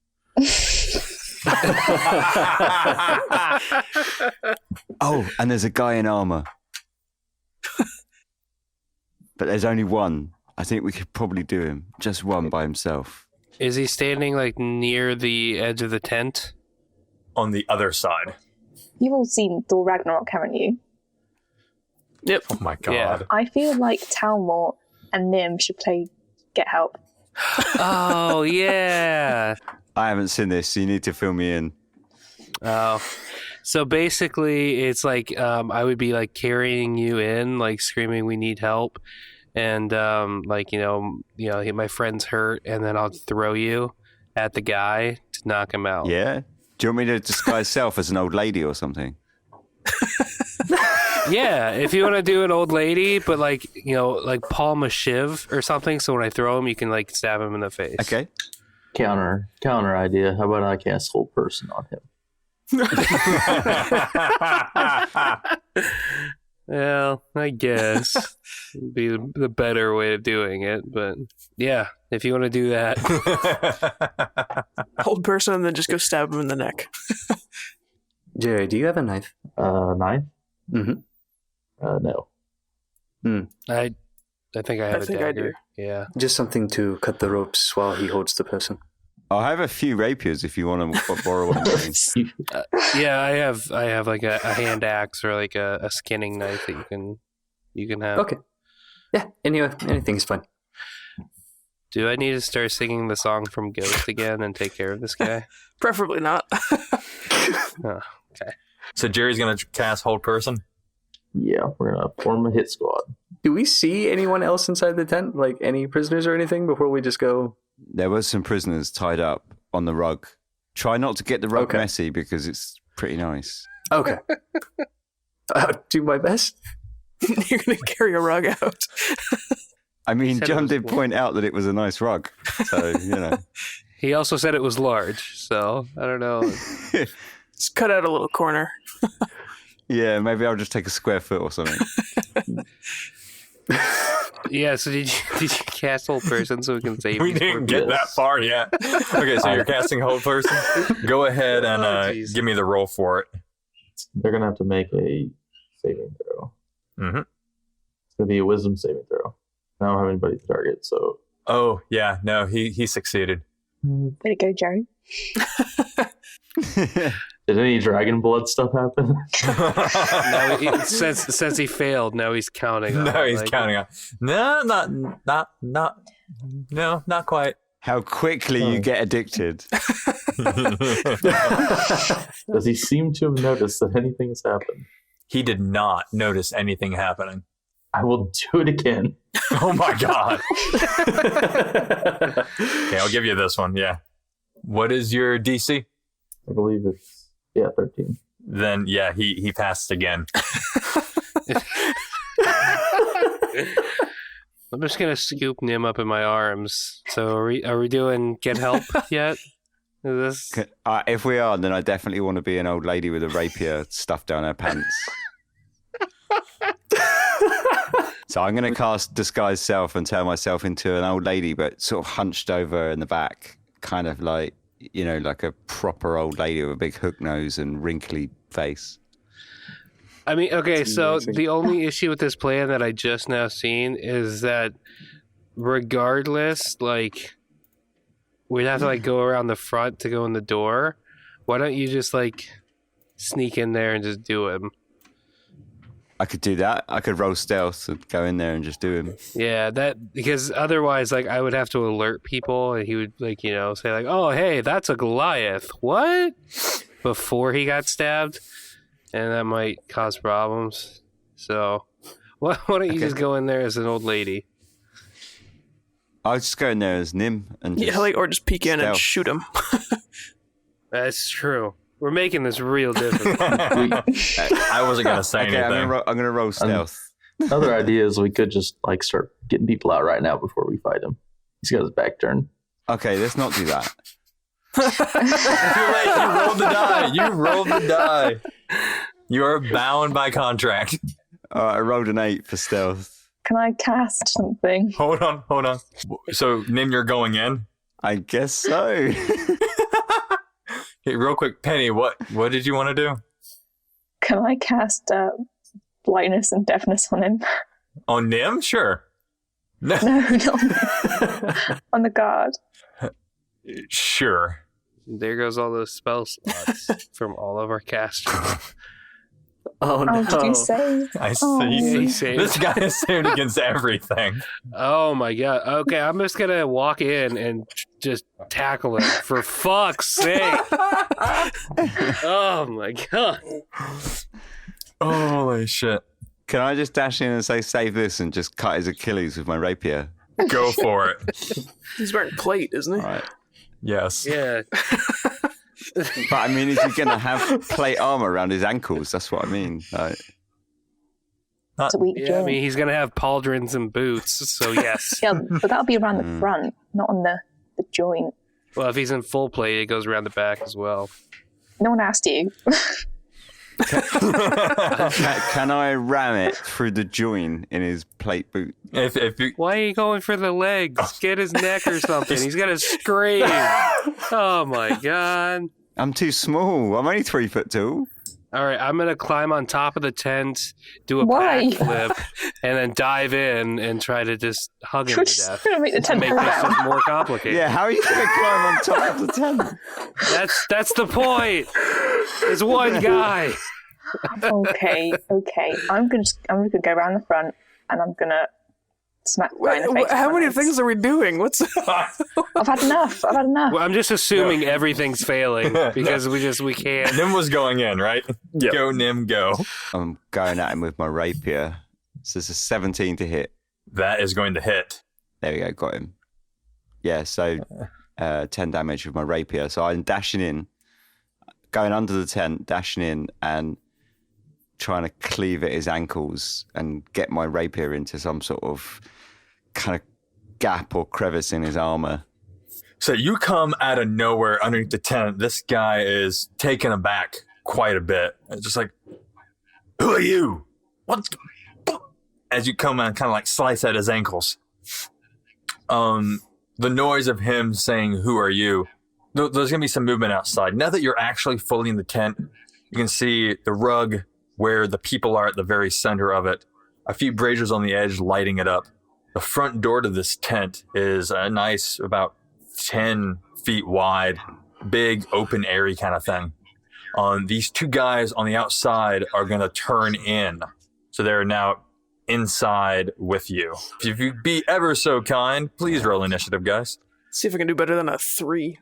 E: Oh, and there's a guy in armor. But there's only one. I think we could probably do him. Just one by himself.
C: Is he standing near the edge of the tent?
B: On the other side.
H: You've all seen Thor Ragnarok, haven't you?
D: Yep.
B: Oh my God.
C: Yeah.
H: I feel like Talmor and Nim should play Get Help.
C: Oh, yeah.
E: I haven't seen this, so you need to fill me in.
C: Oh. So basically, it's I would be carrying you in, screaming, "We need help," and my friend's hurt, and then I'll throw you at the guy to knock him out.
E: Yeah? Do you want me to disguise self as an old lady or something?
C: Yeah, if you want to do an old lady, but palm a shiv or something, so when I throw him, you can stab him in the face.
E: Okay.
F: Counter idea. How about I cast Hold Person on him?
C: Well, I guess would be the better way of doing it, but yeah, if you want to do that.
D: Hold person and then just go stab him in the neck.
G: Jerry, do you have a knife?
F: 9?
G: Mm-hmm.
F: No.
C: I think I have
D: I
C: a
D: think I
C: dagger.
D: do.
C: Yeah.
G: Just something to cut the ropes while he holds the person.
E: I have a few rapiers if you want to borrow one.
C: Yeah, I have a hand axe or a skinning knife that you can have.
G: Okay. Yeah, anyway, anything's fine.
C: Do I need to start singing the song from Ghost again and take care of this guy?
D: Preferably not.
C: Oh, okay.
B: So Jerry's going to cast Hold Person?
F: Yeah, we're going to form a hit squad.
G: Do we see anyone else inside the tent? Any prisoners or anything before we just go?
E: There was some prisoners tied up on the rug. Try not to get the rug messy because it's pretty nice.
G: Okay. I'll do my best.
D: You're going to carry a rug out.
E: I mean,
C: Said it
E: John
C: was
E: did
C: cool.
E: point out that it was a nice rug. So, you know.
C: He also said it was large, so I don't know.
D: Just cut out a little corner.
E: Yeah, maybe I'll just take a square foot or something.
C: Yeah, so did you cast Hold Person so we can save
B: We
C: these poor
B: didn't get
C: people?
B: that far yet. Okay, so you're casting Hold Person. Go ahead and
C: jeez.
B: give me the roll for it.
F: They're gonna have to make a saving throw.
B: Mm-hmm.
F: It's gonna be a wisdom saving throw. I don't have anybody to target, so
B: Oh, yeah. No, he succeeded.
H: Way to go, Joe.
F: did any dragon blood stuff happen?
C: Since he failed, now he's counting on
B: No,
C: it,
B: he's
C: like-
B: counting on. No, not quite.
E: How quickly you get addicted.
F: Does he seem to have noticed that anything has happened?
B: He did not notice anything happening.
F: I will do it again.
B: Oh my god. Okay, I'll give you this one. Yeah. What is your DC?
F: I believe it's 13.
B: Then yeah, he passed again.
C: I'm just gonna scoop Nim up in my arms. So are we doing get help yet? Is this
E: If we are, then I definitely want to be an old lady with a rapier stuffed down her pants. So I'm going to cast Disguise Self and turn myself into an old lady, but sort of hunched over in the back, kind of like, you know, like a proper old lady with a big hook nose and wrinkly face.
C: I mean, okay,
G: That's
C: so
G: amazing.
C: the only issue with this plan that I just now seen is that regardless, like, we'd have to, like, go around the front to go in the door. Why don't you just, like, sneak in there and just do him?
E: I could do that. I could roll stealth and go in there and just do him.
C: Yeah, because otherwise, like, I would have to alert people, and he would, like, you know, say, like, oh, hey, that's a Goliath. What? Before he got stabbed. And that might cause problems. So, why don't you
E: Okay.
C: just go in there as an old lady?
E: I'll just go in there as Nim and just...
D: Yeah, like, or just peek in and
E: stealth.
D: shoot him.
C: That's true. We're making this real difficult.
B: I wasn't gonna say
E: Okay,
B: anything.
E: I'm gonna roll stealth.
F: Another idea is we could just like start getting people out right now before we fight him. He's got his back turned.
E: Okay, let's not do that.
B: Too late. You rolled the die. You rolled the die. You are bound by contract.
E: I rolled an 8 for stealth.
H: Can I cast something?
B: Hold on. So, Nim, you're going in?
E: I guess so.
B: Hey, real quick, Penny, what did you want to do?
H: Can I cast blindness and deafness on him?
B: On Nim? Sure. No.
H: No, not on him. On the guard.
B: Sure.
C: There goes all those spell slots from all of our casters.
G: Oh no!
H: Oh, did you say?
B: I
H: Oh.
B: see.
C: He saved.
B: This guy is saved against everything.
C: Oh my god. Okay, I'm just gonna walk in and just tackle him for fuck's sake. Oh my god.
B: Holy shit.
E: Can I just dash in and say, save this, and just cut his Achilles with my rapier?
B: Go for it.
D: He's wearing plate, isn't he?
E: All right.
B: Yes.
C: Yeah.
E: But I mean, is he going to have plate armor around his ankles? That's what I mean. Like,
H: It's a weak
C: Yeah, I
H: joint.
C: mean he's gonna have pauldrons and boots, so yes.
H: Yeah, but that'll be around the front, not on the joint.
C: Well, if he's in full plate, it goes around the back as well.
H: No one asked you.
E: can I ram it through the join in his plate boot?
B: if you,
C: Why are you going for the legs? Get his neck or something. He's gonna scream. Oh my god.
E: I'm too small. I'm only 3 foot tall.
C: All right, I'm gonna climb on top of the tent, do a
H: Why?
C: backflip, and then dive in and try to just hug him
H: We're
C: to
H: just
C: death.
H: gonna make the
C: To
H: tent
C: make
H: fall
C: this
H: down.
C: just more complicated.
E: Yeah, how are you going to climb on top of the tent?
C: That's the point. It's one guy.
H: Okay. I'm gonna go around the front and I'm gonna smack the guy in the face.
D: How
H: with my
D: many
H: legs.
D: things are we doing? What's
H: I've had enough.
C: Well, I'm just assuming everything's failing because we can't.
B: Nim was going in, right?
G: Yep.
B: Go, Nim, go.
E: I'm going at him with my rapier. So it's a 17 to hit.
B: That is going to hit.
E: There we go, got him. Yeah, so 10 damage with my rapier. So I'm dashing in, going under the tent, dashing in, and trying to cleave at his ankles and get my rapier into some sort of kind of gap or crevice in his armor.
B: So you come out of nowhere underneath the tent. This guy is taken aback quite a bit. It's just like, who are you? What? As you come and kind of like slice at his ankles. The noise of him saying, who are you? There's going to be some movement outside. Now that you're actually fully in the tent, you can see the rug where the people are at the very center of it. A few braziers on the edge lighting it up. The front door to this tent is a nice, about 10 feet wide, big, open, airy kind of thing. These two guys on the outside are going to turn in. So they're now inside with you. If you'd be ever so kind, please roll initiative, guys.
D: See if I can do better than a 3.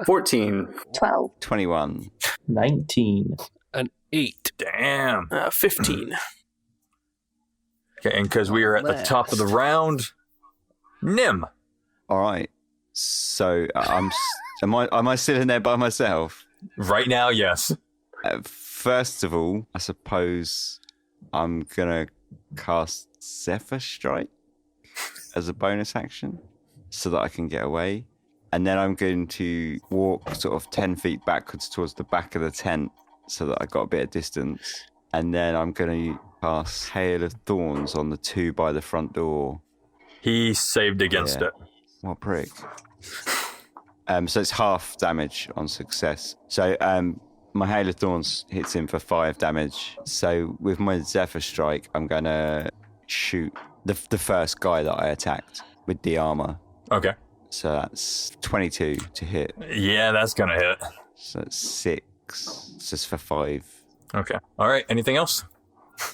G: 14.
H: 12.
E: 21.
F: 19.
C: An 8.
B: Damn.
D: 15.
B: Okay, and because we are at the top of the round, Nim.
E: All right. So am I still in there by myself?
B: Right now, yes.
E: First of all, I suppose I'm gonna cast Zephyr Strike as a bonus action so that I can get away. And then I'm going to walk sort of 10 feet backwards towards the back of the tent so that I got a bit of distance. And then I'm going to cast Hail of Thorns on the 2 by the front door.
B: He saved against it.
E: What prick. So it's half damage on success. So my Hail of Thorns hits him for 5 damage. So with my Zephyr Strike, I'm going to shoot the first guy that I attacked with the armor.
B: Okay.
E: So that's 22 to hit.
B: Yeah, that's going to hit.
E: So that's 6. Just for 5.
B: Okay. All right. Anything else?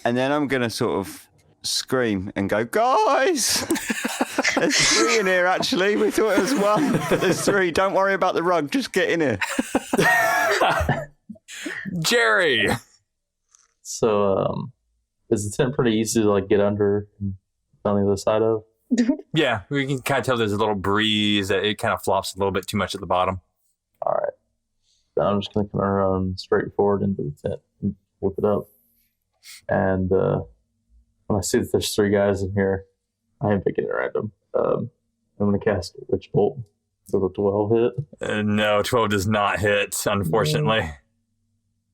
E: And then I'm going to sort of scream and go, guys! There's 3 in here, actually. We thought it was 1, but there's 3. Don't worry about the rug. Just get in here.
B: Jerry!
F: So, is the tent pretty easy to like get under and on the other side of?
B: Yeah, we can kind of tell there's a little breeze. It kind of flops a little bit too much at the bottom.
F: All right. Then I'm just going to come around straight forward into the tent and whip it up. And when I see that there's 3 guys in here, I am picking it random. I'm going to cast Witch Bolt. Does a 12 hit?
B: No, 12 does not hit, unfortunately.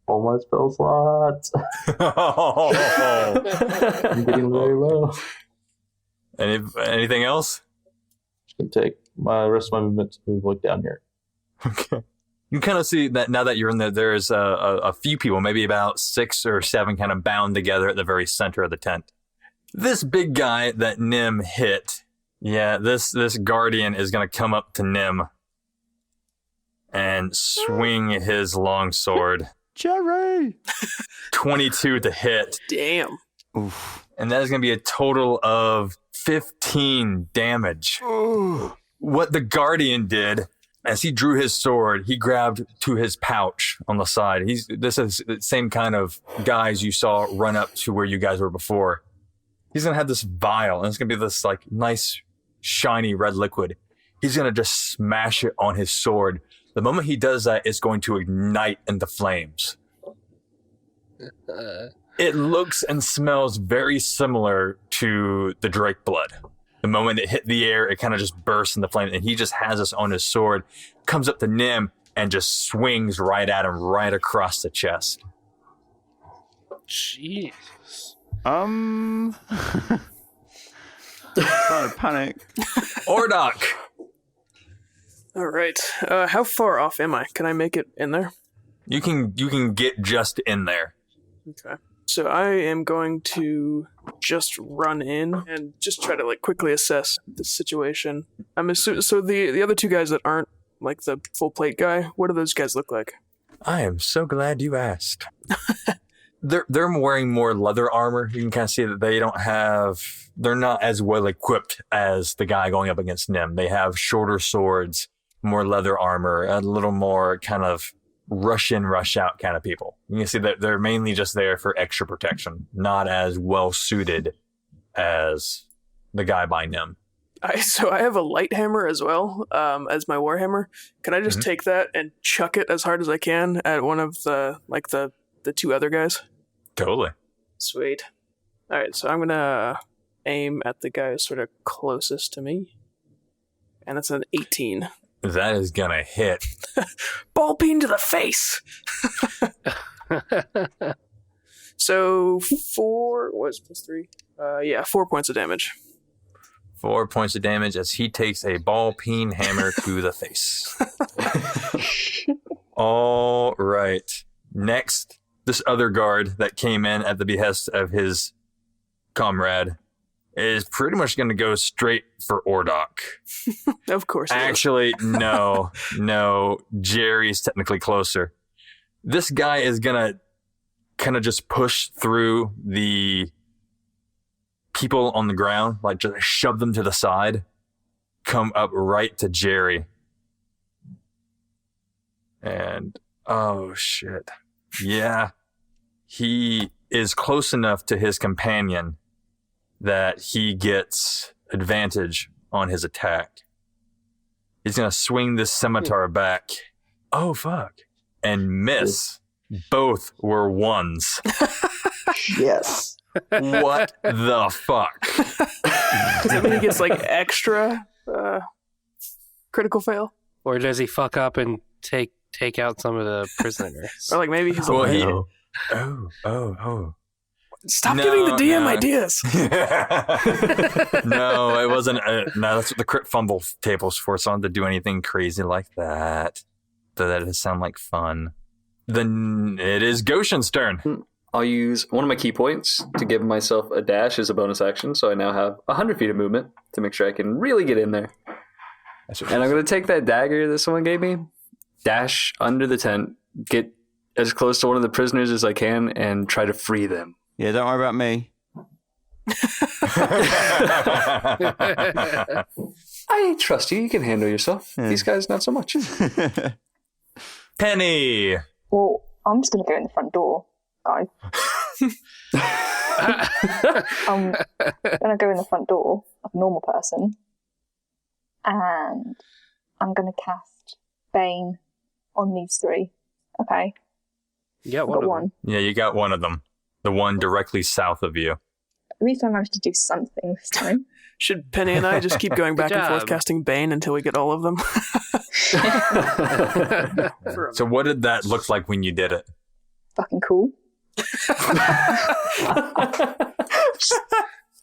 F: All my spell slots. I'm getting very low.
B: Anything else?
F: Just going to take my rest of my movement to move like down here.
B: Okay. You kind of see that now that you're in there, there's a few people, maybe about 6 or 7 kind of bound together at the very center of the tent. This big guy that Nim hit, this guardian is going to come up to Nim and swing his long sword.
E: Jerry!
B: 22 to hit.
D: Damn.
E: Oof.
B: And that is going to be a total of 15 damage.
E: Ooh.
B: What the guardian did, as he drew his sword, he grabbed to his pouch on the side. This is the same kind of guys you saw run up to where you guys were before. He's going to have this vial, and it's going to be this like nice, shiny red liquid. He's going to just smash it on his sword. The moment he does that, it's going to ignite into flames. It looks and smells very similar to the Drake blood. The moment it hit the air, it kind of just bursts into flame, and he just has this on his sword, comes up to Nim, and just swings right at him, right across the chest.
C: Jeez.
E: Trying to panic.
B: Ordok!
D: All right. How far off am I? Can I make it in there?
B: You can get just in there.
D: Okay. So I am going to just run in and just try to like quickly assess the situation. I'm assuming so the other 2 guys that aren't like the full plate guy, what do those guys look like?
B: I am so glad you asked. They're wearing more leather armor. You can kind of see that they're not as well equipped as the guy going up against Nim. They have shorter swords, more leather armor, a little more kind of rush in, rush out kind of people. You can see that they're mainly just there for extra protection, not as well suited as the guy by Nim.
D: So I have a light hammer as well as my warhammer. Can I just take that and chuck it as hard as I can at one of the 2 other guys?
B: Totally.
D: Sweet. All right, so I'm gonna aim at the guy sort of closest to me. And it's an 18.
B: That is gonna hit.
D: Ball peen to the face! So 4, what's plus 3? 4 points of damage.
B: 4 points of damage as he takes a ball peen hammer to the face. All right. Next, this other guard that came in at the behest of his comrade is pretty much going to go straight for Ordok.
D: Of course.
B: Actually, no. Jerry's technically closer. This guy is going to kind of just push through the people on the ground, like just shove them to the side, come up right to Jerry. And, oh shit. Yeah. He is close enough to his companion that he gets advantage on his attack. He's going to swing this scimitar back. Oh, fuck. And miss. Both were ones.
F: Yes.
B: What the fuck?
D: Does that mean he gets like extra critical fail?
C: Or does he fuck up and take out some of the prisoners?
D: Or like maybe he's
B: Well,
D: like,
B: he-
F: No.
B: Oh.
D: stop
B: No,
D: giving the DM
B: no.
D: ideas.
B: No, it wasn't. No, that's what the crit fumble table's for. So I don't have to do anything crazy like that. So that does sound like fun. Then it is Goshen's turn.
G: I'll use one of my key points to give myself a dash as a bonus action, so I now have 100 feet of movement to make sure I can really get in there. And I'm going to take that dagger that someone gave me, dash under the tent, get as close to one of the prisoners as I can, and try to free them.
E: Yeah, don't worry about me.
G: I trust you. You can handle yourself.
E: Yeah.
G: These guys, not so much.
B: Penny.
H: Well, I'm just going to go in the front door, guys. I'm going to go in the front door like a normal person. And I'm going to cast Bane on these 3. Okay.
C: Yeah,
H: I've
C: one
H: got
C: of
H: one.
C: them.
B: Yeah, you got one of them. The one directly south of you.
H: At least I managed to do something this time.
D: Should Penny and I just keep going back
C: Good
D: and forth
C: job.
D: casting Bane until we get all of them?
B: So what did that look like when you did it?
H: Fucking cool.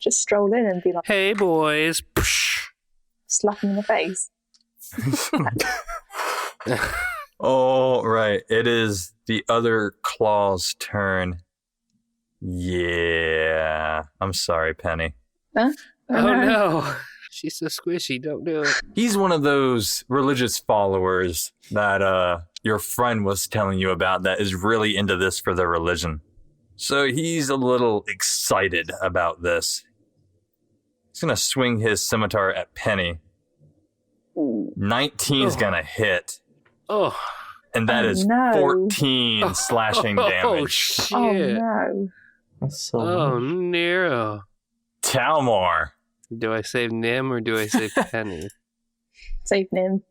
H: Just stroll in and be like,
C: Hey, boys.
H: slap him in the face.
B: All right. It is the other claw's turn. Yeah. I'm sorry, Penny.
H: Huh?
C: Oh, no. She's so squishy. Don't do it.
B: He's one of those religious followers that your friend was telling you about that is really into this for their religion. So he's a little excited about this. He's going to swing his scimitar at Penny. 19 is going to hit.
C: Oh.
B: And that
H: Oh,
B: is
H: no.
B: 14 slashing
C: Oh,
B: damage.
C: shit.
H: Oh no.
F: That's so
C: Oh,
F: much.
C: Nero.
B: Talmor.
C: Do I save Nim or do I save Penny?
H: Save Nim.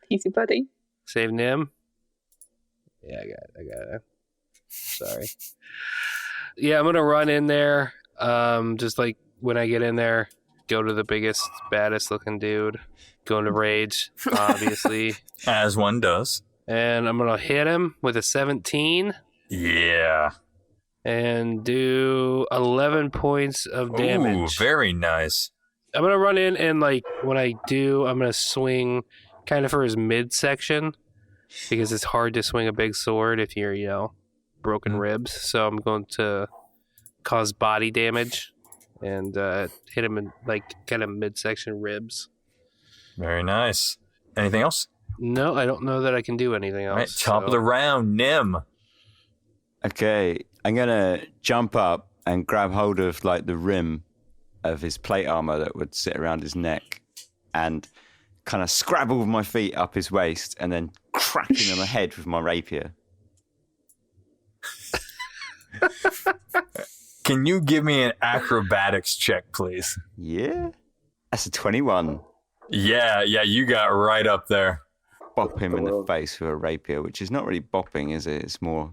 H: He's your buddy.
C: Save Nim? Yeah, I got it. Sorry. Yeah, I'm going to run in there. Just like when I get in there, go to the biggest, baddest looking dude. Go into rage, obviously.
B: As one does.
C: And I'm going to hit him with a 17
B: Yeah.
C: and do 11 points of damage.
B: Ooh, very nice.
C: I'm going to run in and, like, when I do, I'm going to swing kind of for his midsection because it's hard to swing a big sword if you're, broken ribs. So I'm going to cause body damage and hit him in, like, kind of midsection ribs.
B: Very nice. Anything else?
C: No, I don't know that I can do anything else.
B: All right, top of the
C: so-
B: round, Nim.
E: Okay, I'm gonna jump up and grab hold of like the rim of his plate armor that would sit around his neck, and kind of scrabble with my feet up his waist, and then crack him on the head with my rapier.
B: Can you give me an acrobatics check, please?
E: Yeah, that's a 21.
B: Yeah, you got right up there.
E: Bop him in the face with a rapier, which is not really bopping, is it? It's more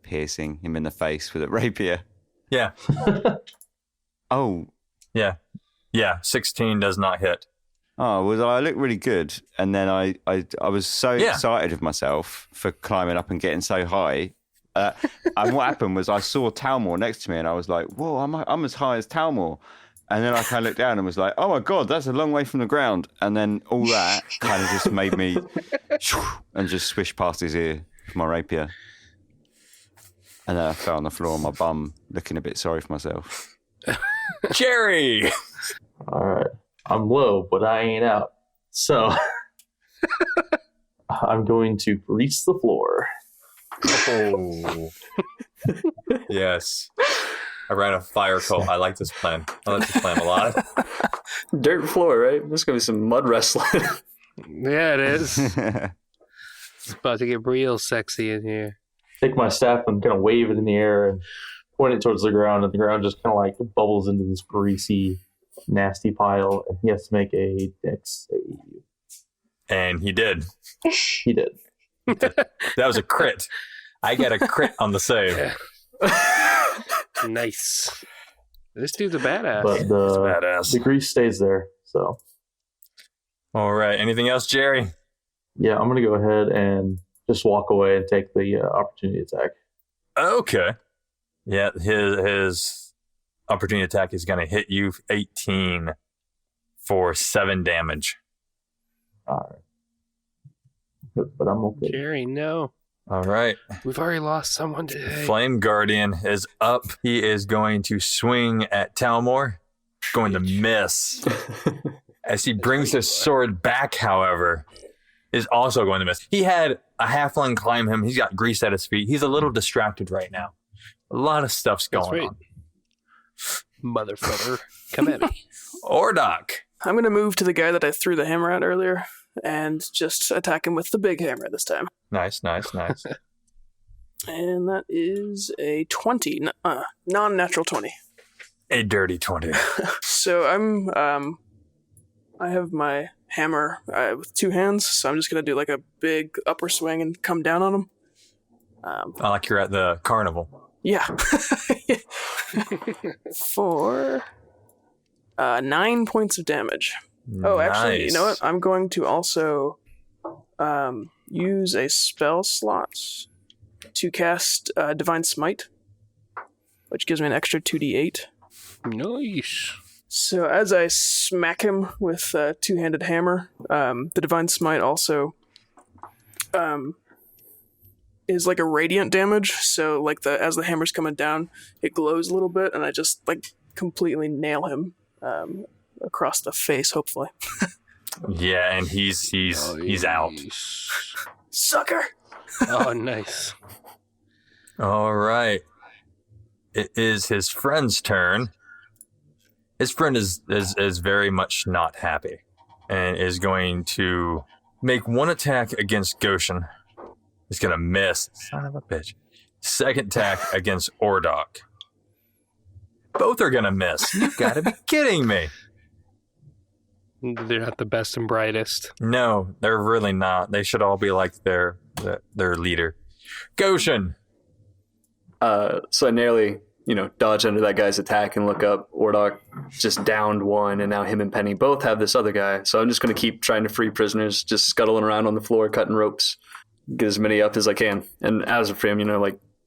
E: piercing him in the face with a rapier.
B: Yeah.
E: Oh,
B: Yeah. Yeah, 16 does not hit.
E: Oh, well, I looked really good. And then I was so excited with myself for climbing up and getting so high. And what happened was I saw Talmor next to me and I was like, whoa, I'm as high as Talmor. And then I kind of looked down and was like, oh my God, that's a long way from the ground. And then all that kind of just made me and just swish past his ear with my rapier. And then I fell on the floor on my bum, looking a bit sorry for myself.
B: Jerry!
F: All right. I'm low, but I ain't out. So I'm going to grease the floor.
B: Oh. Yes. I ran a fire cult. I like this plan. I like this plan a lot.
G: Dirt floor, right? There's going to be some mud wrestling.
C: Yeah, it is. It's about to get real sexy in here.
F: Take my staff and kind of wave it in the air and point it towards the ground, and the ground just kind of like bubbles into this greasy, nasty pile, and he has to make a dex save.
B: And he did.
F: He did.
B: That was a crit. I get a crit on the save.
C: Nice. This dude's a badass.
F: But
B: He's badass.
F: the grease stays there, so.
B: All right. Anything else, Jerry?
F: Yeah, I'm going to go ahead and just walk away and take the opportunity attack.
B: Okay. Yeah, his opportunity attack is going to hit you 18 for 7 damage.
F: All right. But I'm okay.
C: Jerry, no.
B: All right.
C: We've already lost someone today.
B: Flame Guardian is up. He is going to swing at Talmor. Going to miss. As he brings his sword back, however, is also going to miss. He had a halfling climb him. He's got grease at his feet. He's a little distracted right now. A lot of stuff's going on.
C: Motherfucker. Come at me.
B: Ordok.
D: I'm going to move to the guy that I threw the hammer at earlier and just attack him with the big hammer this time.
B: Nice.
D: And that is a 20, non-natural 20.
B: A dirty 20.
D: So I have my hammer with 2 hands, so I'm just going to do like a big upper swing and come down on him.
B: I like you're at the carnival.
D: Yeah. For 9 points of damage. Oh, actually, you know what? I'm going to also use a spell slot to cast Divine Smite, which gives me an extra 2d8.
C: Nice.
D: So as I smack him with a 2-handed hammer, the Divine Smite also is like a radiant damage. So like as the hammer's coming down, it glows a little bit, and I just like completely nail him across the face, hopefully.
B: Yeah, and he's out.
D: Sucker!
C: Oh, nice.
B: All right. It is his friend's turn. His friend is very much not happy and is going to make one attack against Goshen. He's going to miss. Son of a bitch. Second attack against Ordok. Both are going to miss. You got to be kidding me.
C: They're not the best and brightest.
B: No, they're really not. They should all be like their leader. Goshen.
G: So I nearly, dodge under that guy's attack and look up. Ordok just downed one, and now him and Penny both have this other guy. So I'm just going to keep trying to free prisoners, just scuttling around on the floor, cutting ropes, get as many up as I can. And as a frame,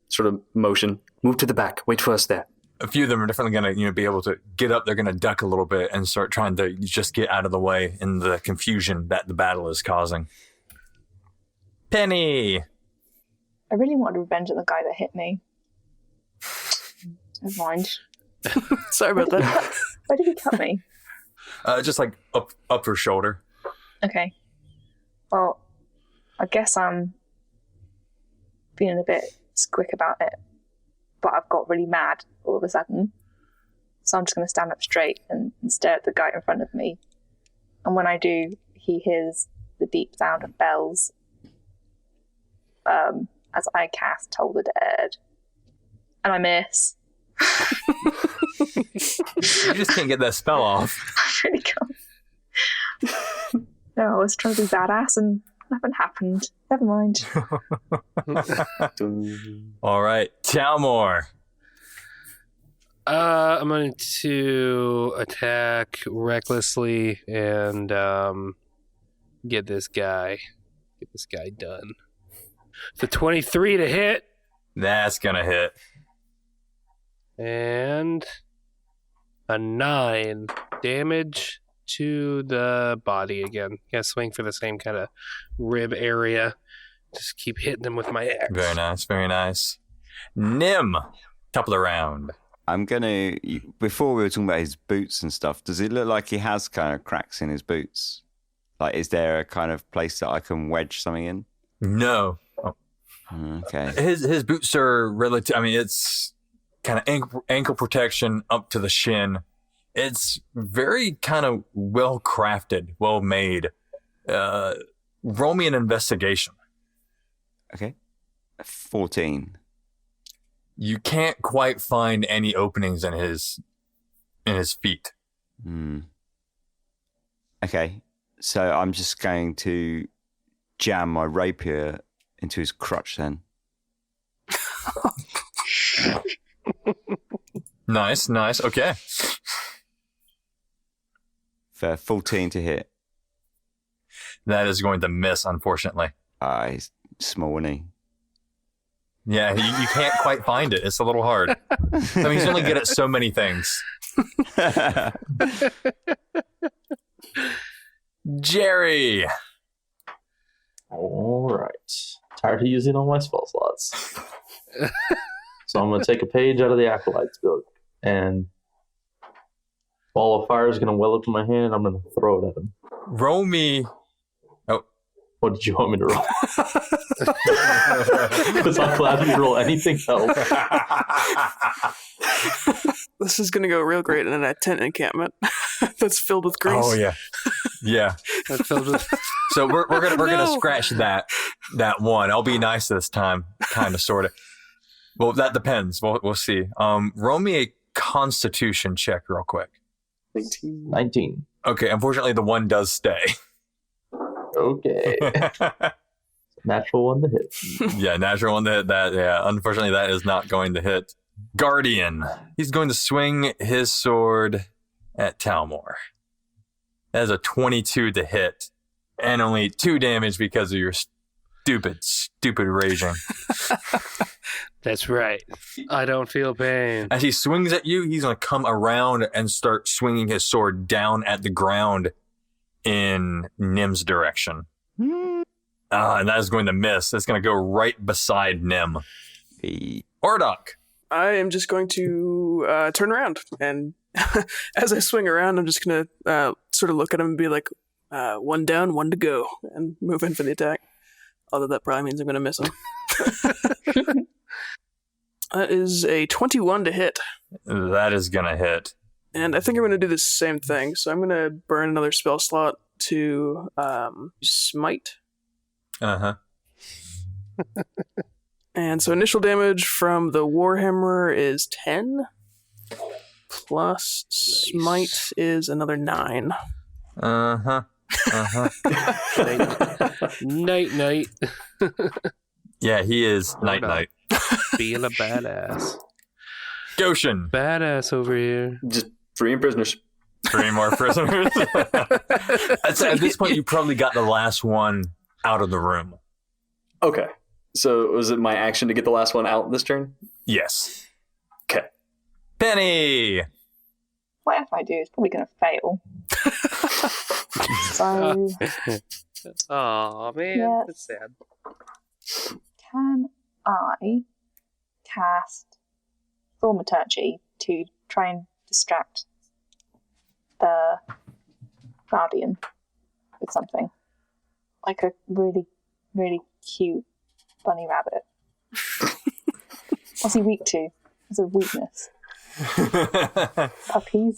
G: sort of motion. Move to the back. Wait for us there.
B: A few of them are definitely going to, be able to get up. They're going to duck a little bit and start trying to just get out of the way in the confusion that the battle is causing. Penny!
H: I really wanted revenge on the guy that hit me. Never mind.
D: Sorry about that.
H: Where did he cut me?
B: Just like up her shoulder.
H: Okay. Well, I guess I'm feeling a bit squick about it, but I've got really mad all of a sudden. So I'm just going to stand up straight and stare at the guy in front of me. And when I do, he hears the deep sound of bells as I cast Toll the Dead. And I miss.
B: You just can't get that spell off.
H: I really can't. No, I was trying to be badass and nothing happened. Never mind.
B: All right, Talmor.
C: I'm going to attack recklessly and get this guy done. The 23 to hit.
B: That's gonna hit.
C: And a 9 damage to the body again. Gotta swing for the same kind of rib area. Just keep hitting him with my axe.
B: Very nice, very nice. Nim, top of the round.
E: I'm gonna. Before we were talking about his boots and stuff, does it look like he has kind of cracks in his boots? Like, is there a kind of place that I can wedge something in?
B: No. Oh.
E: Okay.
B: His boots are relative. I mean, it's kind of ankle protection up to the shin. It's very kind of well crafted, well made. Roll me an investigation.
E: Okay. 14.
B: You can't quite find any openings in his feet.
E: Okay. So I'm just going to jam my rapier into his crotch then.
B: Nice. Okay.
E: For 14 to hit.
B: That is going to miss, unfortunately.
E: He's small, isn't he?
B: Yeah, you can't quite find it. It's a little hard. I mean, he's only good at so many things. Jerry.
F: All right. Tired of using all my spell slots. So I'm going to take a page out of the Acolyte's book, and ball of fire is going to well up in my hand, and I'm going to throw it at him.
B: Roll me. Oh.
F: What did you want me to roll? Because I'll gladly roll anything else.
D: This is going to go real great in a tent encampment that's filled with grease.
B: Oh, yeah. Yeah.
C: That's filled with...
B: So we're gonna scratch that one. I'll be nice this time, kind of, sort of. Well, that depends. We'll see. Roll me a Constitution check real quick.
F: 19.
B: Okay, unfortunately, the one does stay.
F: Okay. Natural one to hit.
B: Yeah, natural one to hit that. Yeah, unfortunately, that is not going to hit. Guardian. He's going to swing his sword at Talmor. That is a 22 to hit. And only 2 damage because of your stupid raging.
C: That's right. I don't feel pain.
B: As he swings at you, he's going to come around and start swinging his sword down at the ground in Nim's direction. And that is going to miss. That's going to go right beside Nim. Ordok.
D: I am just going to turn around, and as I swing around, I'm just going to sort of look at him and be like, 1 down, 1 to go, and move in for the attack. Although that probably means I'm going to miss him. That is a 21 to hit.
B: That is going to hit.
D: And I think I'm going to do the same thing. So I'm going to burn another spell slot to smite.
B: Uh-huh.
D: And so initial damage from the Warhammer is 10. Plus smite is another 9.
B: Uh-huh.
C: Night.
B: Yeah, he is night.
C: Being a badass.
B: Goshen.
C: Badass over here.
G: Just freeing prisoners.
B: 3 more prisoners. At this point, you probably got the last one out of the room.
G: Okay. So was it my action to get the last one out this turn?
B: Yes.
G: Okay.
B: Penny.
H: Whatever I do is probably going to fail. So,
C: Oh man,
H: Yeah.
C: that's sad.
H: can I cast Thaumaturgy to try and distract the Guardian with something? Like a really, really cute bunny rabbit. What's he weak to? It's a weakness. Puppies?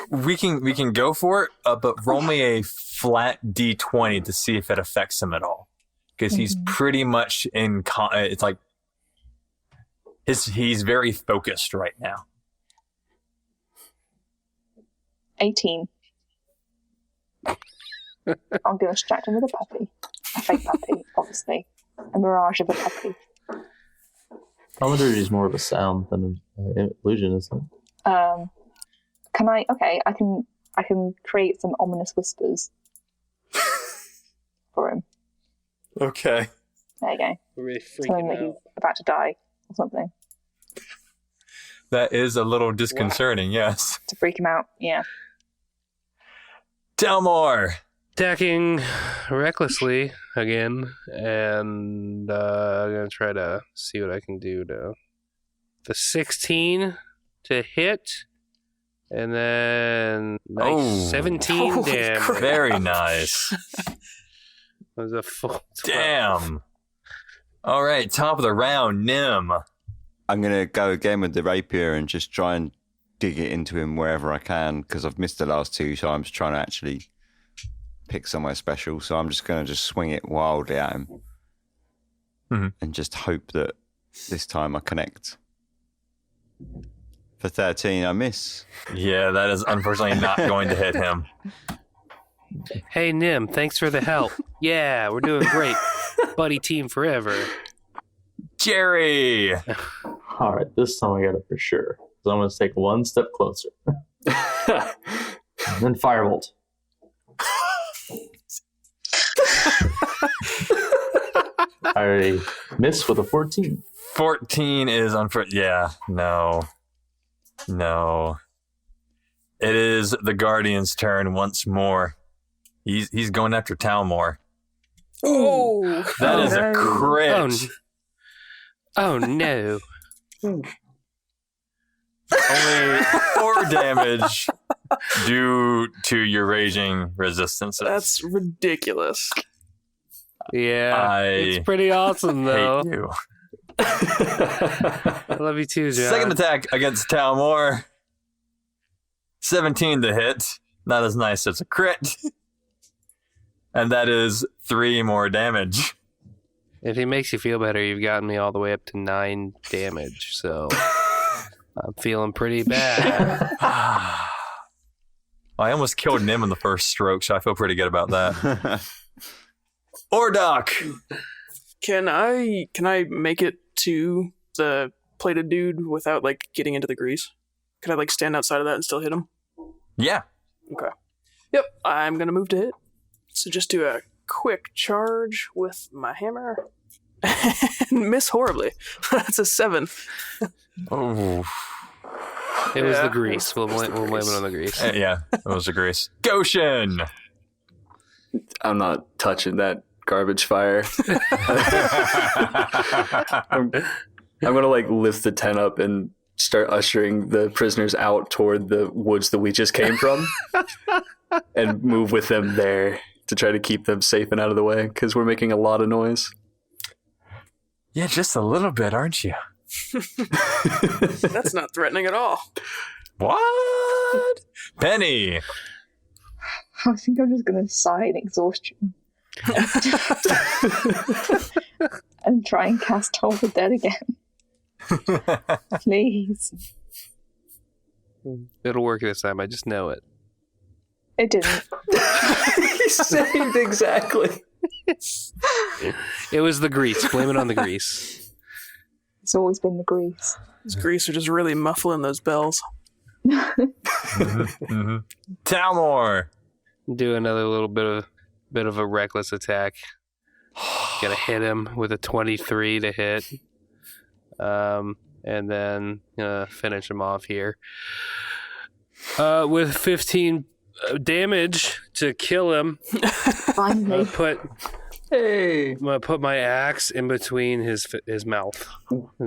B: We can go for it, but roll me a flat D20 to see if it affects him at all. Because he's pretty much in. It's like he's very focused right now.
H: 18. I'm going to distract him with a puppy. A fake puppy, obviously. A mirage of a puppy.
F: Thaumaturgy is more of a sound than an illusion, isn't it?
H: Can I? Okay, I can create some ominous whispers for him.
B: Okay.
H: There you go.
C: Really
H: Tell him
C: freaking
H: that he's
C: out.
H: about to die or something
B: That is a little disconcerting, yes.
H: to freak him out. Yeah.
B: Delmore!
C: Attacking recklessly again, and I'm gonna try to see what I can do to the 16 to hit, and then nice 17
D: Holy
C: damage.
D: crap.
B: Very nice.
C: That was a full 12.
B: Damn. All right, top of the round, Nim.
E: I'm going to go again with the rapier and just try and dig it into him wherever I can, because I've missed the last two, so I'm just trying to actually pick somewhere special. So I'm just going to just swing it wildly at him and just hope that this time I connect. For 13, I miss.
B: Yeah, that is unfortunately not going to hit him.
C: Hey Nim, thanks for the help. Yeah, we're doing great. Buddy team forever.
B: Jerry!
F: All right, this time I got it for sure. So I'm going to take one step closer. And then firebolt. I miss with a 14.
B: 14 is yeah, no. No. It is the Guardian's turn once more. He's going after Talmor.
D: Oh,
B: That is a crit.
C: Oh no.
B: Only 4 damage due to your raging resistances.
D: that's ridiculous.
C: Yeah, it's pretty awesome though.
B: hate you.
C: I love you too, John.
B: Second attack against Talmor. 17 to hit. Not as nice as a crit. And that is 3 more damage.
C: If he makes you feel better, you've gotten me all the way up to 9 damage, so I'm feeling pretty bad.
B: I almost killed Nim in the first stroke, so I feel pretty good about that. Ordok!
D: Can I make it to the plated dude without like getting into the grease? Could I like stand outside of that and still hit him?
B: Yeah.
D: Okay. Yep, I'm gonna move to hit. So just do a quick charge with my hammer. And miss horribly. That's a 7.
B: Oh.
C: It was
D: Yeah,
C: the grease. We'll blame
D: grease.
C: it on the grease.
B: Yeah, it was a grace. Goshen!
G: I'm not touching that garbage fire. I'm gonna like lift the tent up and start ushering the prisoners out toward the woods that we just came from, and move with them there to try to keep them safe and out of the way because we're making a lot of noise.
B: Yeah, just a little bit, aren't you?
D: That's not threatening at all.
B: What? Penny!
H: I think I'm just going to sigh in exhaustion. And try and cast Toll the Dead again. Please.
C: It'll work this time. I just know it.
H: It didn't.
G: Saved exactly.
C: It was the grease. Blame it on the grease.
H: It's always been the grease.
D: Those grease are just really muffling those bells.
B: Talmor!
C: Do another little bit of a reckless attack. Gonna hit him with a 23 to hit. And then finish him off here. With 15 damage to kill him.
H: Finally.
G: Hey.
C: I'm gonna put my axe in between his mouth,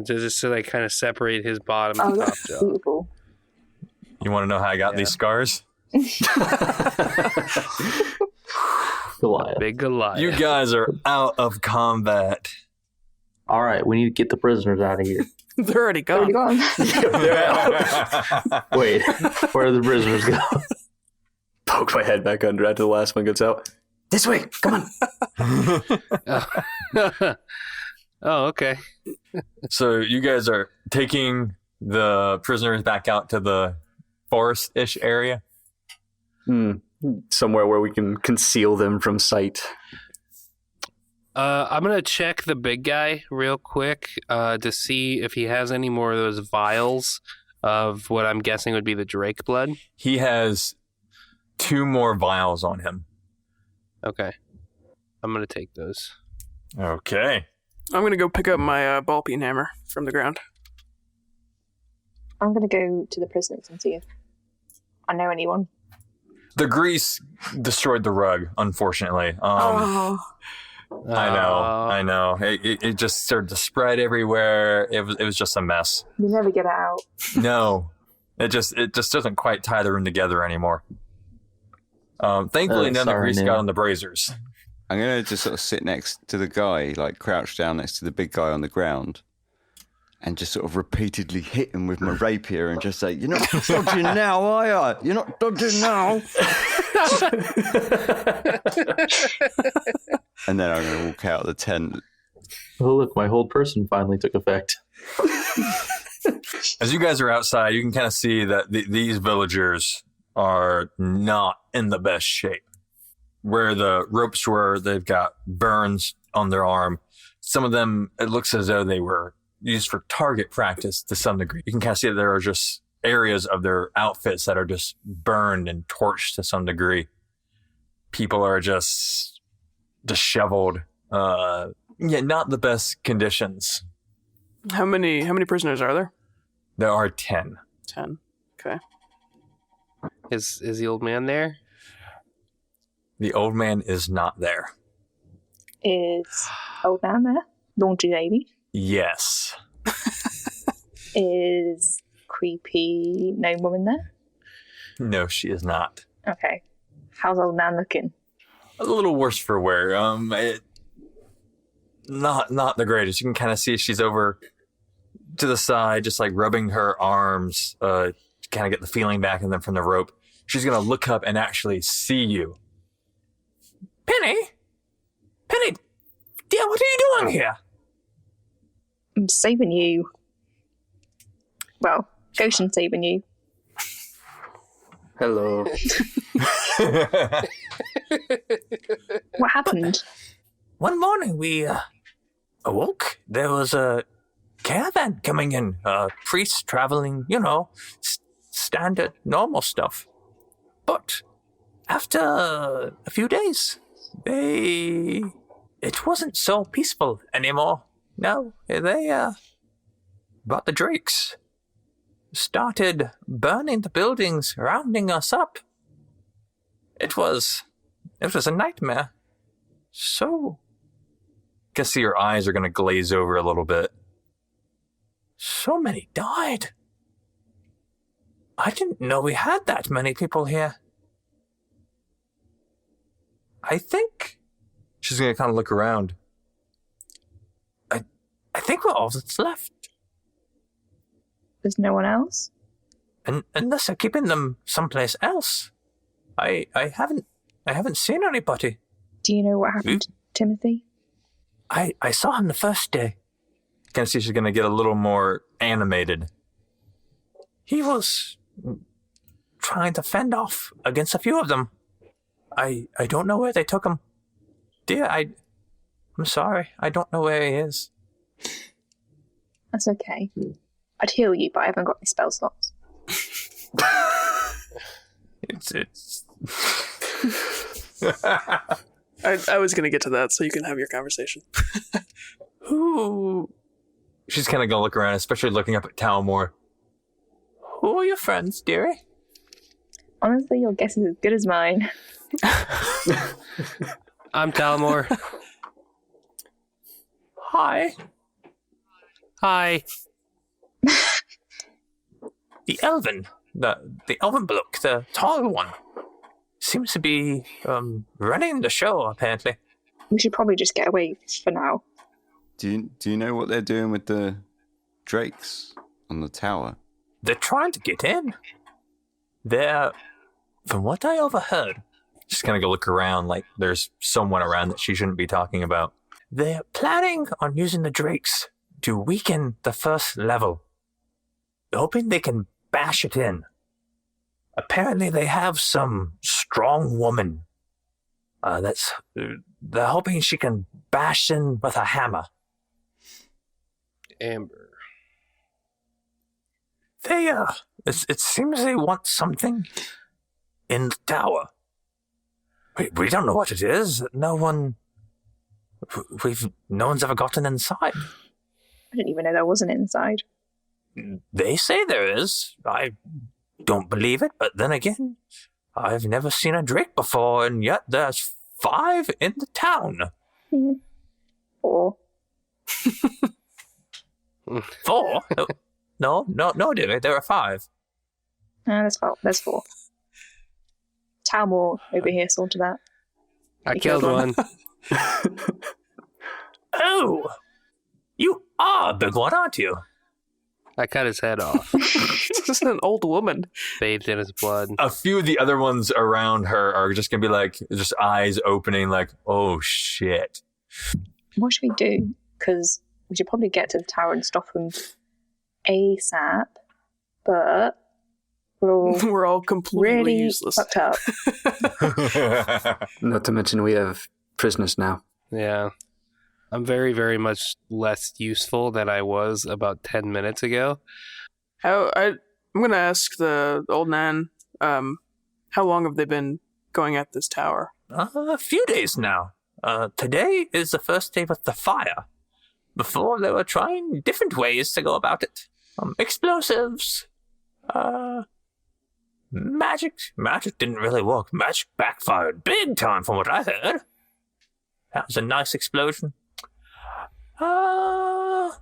C: just to like kind of separate his bottom
H: Oh,
C: and top
H: that's
C: jaw.
H: beautiful.
B: You want to know how I got these scars?
F: Goliath.
C: Big Goliath.
B: You guys are out of combat.
F: All right, we need to get the prisoners out of here.
D: They're already gone.
H: Already gone.
F: Wait, where did the prisoners go?
G: Poke my head back under after the last one gets out. This way, come on.
C: Oh, okay.
B: So you guys are taking the prisoners back out to the forest-ish area?
G: Somewhere where we can conceal them from sight.
C: I'm gonna check the big guy real quick to see if he has any more of those vials of what I'm guessing would be the Drake blood.
B: He has 2 more vials on him.
C: Okay. I'm gonna take those.
B: Okay.
D: I'm gonna go pick up my ball peen hammer from the ground.
H: I'm going to go to the prisoners and see if I know anyone.
B: The grease destroyed the rug, unfortunately.
D: Oh.
B: I know. It just started to spread everywhere. It was just a mess.
H: You never get it out.
B: No, it just doesn't quite tie the room together anymore. Thankfully, none of the
F: sorry,
B: grease
F: Neil.
B: got on the braziers.
E: I'm going to just sort of sit next to the guy, like crouch down next to the big guy on the ground, and just sort of repeatedly hit him with my rapier and just say, "You're not dodging now, are you? You're not dodging now." And then I'm going to walk out of the tent.
F: Oh, look, my hold person finally took effect.
B: As you guys are outside, you can kind of see that these villagers are not in the best shape. Where the ropes were, they've got burns on their arm. Some of them, it looks as though they were used for target practice to some degree. You can kind of see that there are just areas of their outfits that are just burned and torched to some degree. People are just disheveled. Not the best conditions.
D: How many prisoners are there?
B: There are 10.
D: 10. Okay.
C: Is the old man there?
B: The old man is not there.
H: Is old man there? Laundry lady?
B: Yes.
H: Is creepy gnome woman there?
B: No, she is not.
H: Okay. How's old man looking?
B: A little worse for wear. Not the greatest. You can kind of see she's over to the side, just like rubbing her arms, to kind of get the feeling back in them from the rope. She's gonna look up and actually see you. Penny, dear, what are you doing here?
H: I'm saving you. Well, Goshen saving you.
G: Hello.
H: What happened?
B: One morning we awoke. There was a caravan coming in. Priests traveling, standard, normal stuff. But after a few days, it wasn't so peaceful anymore. No, they brought the drakes. Started burning the buildings, rounding us up. It was a nightmare. So, I can see your eyes are going to glaze over a little bit. So many died. I didn't know we had that many people here. I think she's going to kind of look around. I think we're all that's left.
H: There's no one else?
B: Unless they're keeping them someplace else. I haven't seen anybody.
H: Do you know what happened to Timothy?
B: I saw him the first day. Can see she's going to get a little more animated. He was trying to fend off against a few of them. I don't know where they took him. Dear, I'm sorry. I don't know where he is.
H: That's okay. I'd heal you, but I haven't got any spell slots.
B: It's
D: I was going to get to that, so you can have your conversation.
B: Who? She's kind of going to look around, especially looking up at Talmor. Who are your friends, dearie?
H: Honestly, your guess is as good as mine.
C: I'm Talmor.
B: Hi.
C: Hi.
B: The elven bloke, the tall one, seems to be running the show, apparently.
H: We should probably just get away for now.
E: Do you know what they're doing with the drakes on the tower?
B: They're trying to get in. From what I overheard, just gonna go look around like there's someone around that she shouldn't be talking about. They're planning on using the drakes to weaken the first level, hoping they can bash it in. Apparently they have some strong woman that's they're hoping she can bash in with a hammer.
C: Amber.
B: They, it seems they want something in the tower. We don't know what it is. No one's ever gotten inside.
H: I didn't even know there was an inside.
B: They say there is. I don't believe it, but then again, I've never seen a drake before, and yet there's 5 in the town.
H: 4.
B: 4? No, dearie, there are 5.
H: No, there's 4. Talmor over here sorted that.
C: I killed one.
B: Oh! You are a big one, aren't you?
C: I cut his head off.
D: This is an old woman.
C: Bathed in his blood.
B: A few of the other ones around her are just going to be like, just eyes opening, like, oh shit.
H: What should we do? Because we should probably get to the tower and stop them ASAP, but
D: we're all completely
H: really
D: useless.
H: fucked up.
G: Not to mention we have prisoners now.
C: Yeah. I'm very, very much less useful than I was about 10 minutes ago.
D: I'm going to ask the old Nan, how long have they been going at this tower?
B: A few days now. Today is the first day with the fire. Before, they were trying different ways to go about it. Explosives. Magic. Magic didn't really work. Magic backfired big time from what I heard. That was a nice explosion. But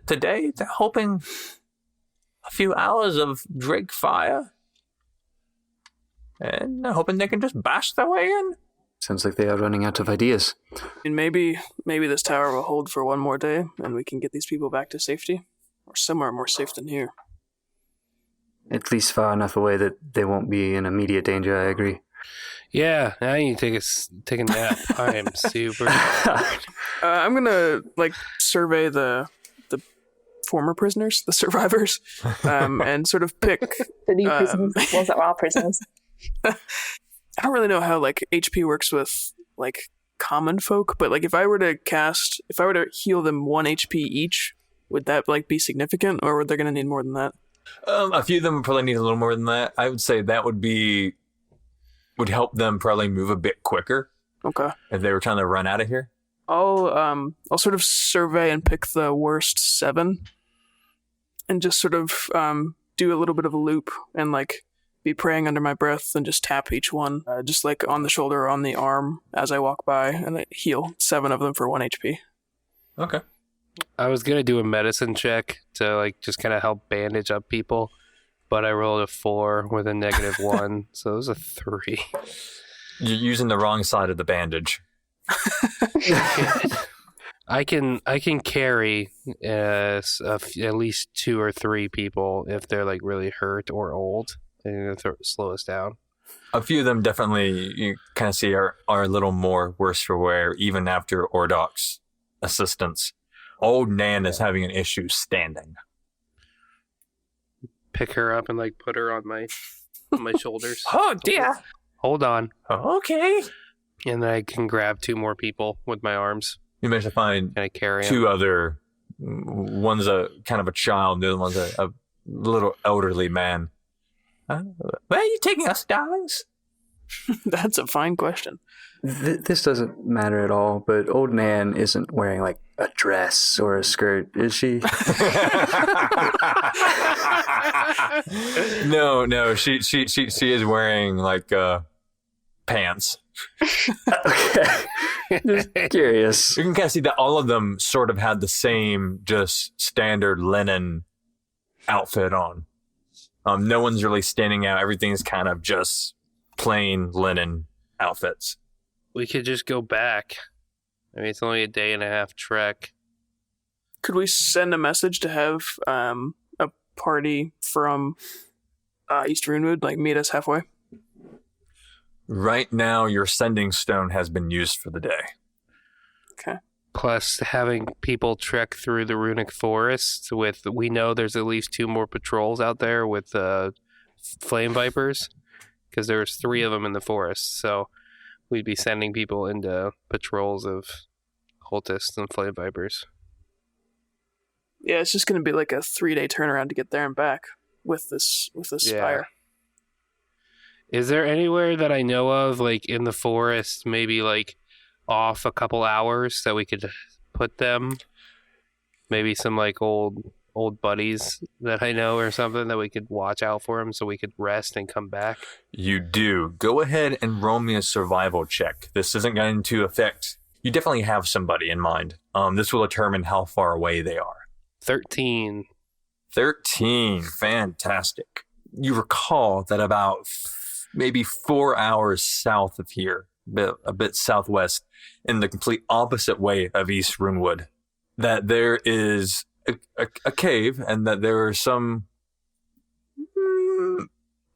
B: today, they're hoping a few hours of Drake fire. And they're hoping they can just bash their way in.
G: Sounds like they are running out of ideas.
D: And maybe this tower will hold for one more day, and we can get these people back to safety, or somewhere more safe than here.
G: At least far enough away that they won't be in immediate danger, I agree.
C: Yeah, I need to take a nap. I am super tired.
D: I'm gonna survey the former prisoners, the survivors, and sort of pick
H: The new prisoners, the ones that were our prisoners.
D: I don't really know how HP works with common folk, but if I were to heal them 1 HP each, would that be significant, or are they gonna need more than that?
B: A few of them would probably need a little more than that. I would say that would help them probably move a bit quicker.
D: Okay.
B: If they were trying to run out of here.
D: I'll sort of survey and pick the worst 7, and just sort of do a little bit of a loop and be praying under my breath and just tap each one, just on the shoulder or on the arm as I walk by, and I heal 7 of them for 1 HP.
B: Okay.
C: I was going to do a medicine check to just kind of help bandage up people, but I rolled a 4 with a -1, so it was a 3.
B: You're using the wrong side of the bandage.
C: I can carry at least 2 or 3 people if they're really hurt or old. They're going to slow us down.
B: A few of them definitely you kind of see are a little more worse for wear even after Ordoc's assistance. Old Nan is having an issue standing.
C: Pick her up and put her on my shoulders.
B: Oh dear.
C: Hold on.
B: Okay.
C: And then I can grab 2 more people with my arms.
B: You managed to find
C: and I carry
B: 2 other. One's a kind of a child, the other one's a little elderly man. Where are you taking us, darlings?
D: That's a fine question.
G: This doesn't matter at all, but old Nan isn't wearing a dress or a skirt, is she?
B: No, she is wearing pants.
G: Okay. Just curious.
B: You can kind of see that all of them sort of had the same just standard linen outfit on. No one's really standing out. Everything's kind of just plain linen outfits.
C: We could just go back. I mean, it's only a 1.5-day trek.
D: Could we send a message to have a party from East Runewood meet us halfway?
B: Right now, your sending stone has been used for the day.
D: Okay.
C: Plus, having people trek through the runic forest we know there's at least 2 more patrols out there with flame vipers, because there's 3 of them in the forest. So we'd be sending people into patrols of cultists and flame vipers.
D: Yeah, it's just going to be like a 3-day turnaround to get there and back with this spire.
C: Is there anywhere that I know of, like in the forest, maybe like off a couple hours that we could put them? Maybe some like old buddies that I know or something that we could watch out for them so we could rest and come back?
B: You do. Go ahead and roll me a survival check. This isn't going to affect... You definitely have somebody in mind. This will determine how far away they are.
C: 13.
B: 13. Fantastic. You recall that about maybe 4 hours south of here, a bit southwest, in the complete opposite way of East Runewood, that there is a cave, and that there are some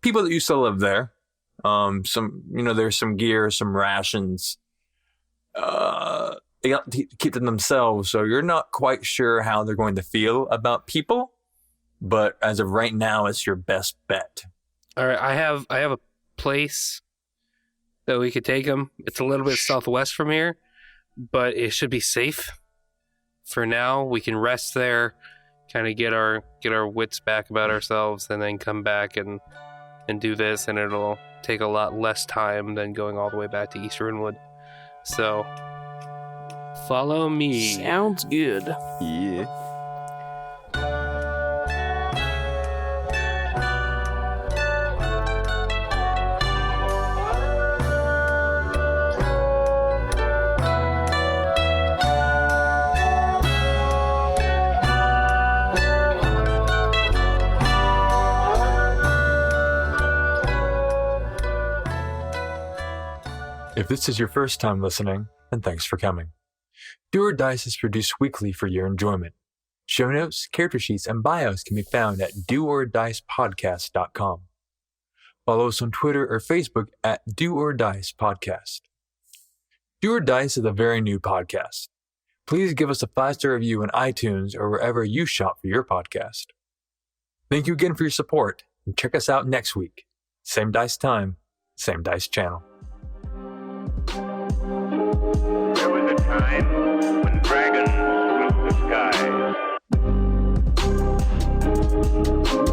B: people that used to live there. There's some gear, some rations. They got to keep to themselves, so you're not quite sure how they're going to feel about people. But as of right now, it's your best bet.
C: All right, I have a place that we could take them. It's a little bit southwest from here, but it should be safe. For now, we can rest there, kind of get our wits back about ourselves, and then come back and do this, and it'll take a lot less time than going all the way back to East Runewood. So, follow me.
D: Sounds good.
E: Yeah.
B: If this is your first time listening, then thanks for coming. Do or Dice is produced weekly for your enjoyment. Show notes, character sheets, and bios can be found at doordicepodcast.com. Follow us on Twitter or Facebook at Do or Dice Podcast. Do or Dice is a very new podcast. Please give us a 5-star review on iTunes or wherever you shop for your podcast. Thank you again for your support, and check us out next week. Same dice time, same dice channel.
A: There was a time when dragons ruled the sky.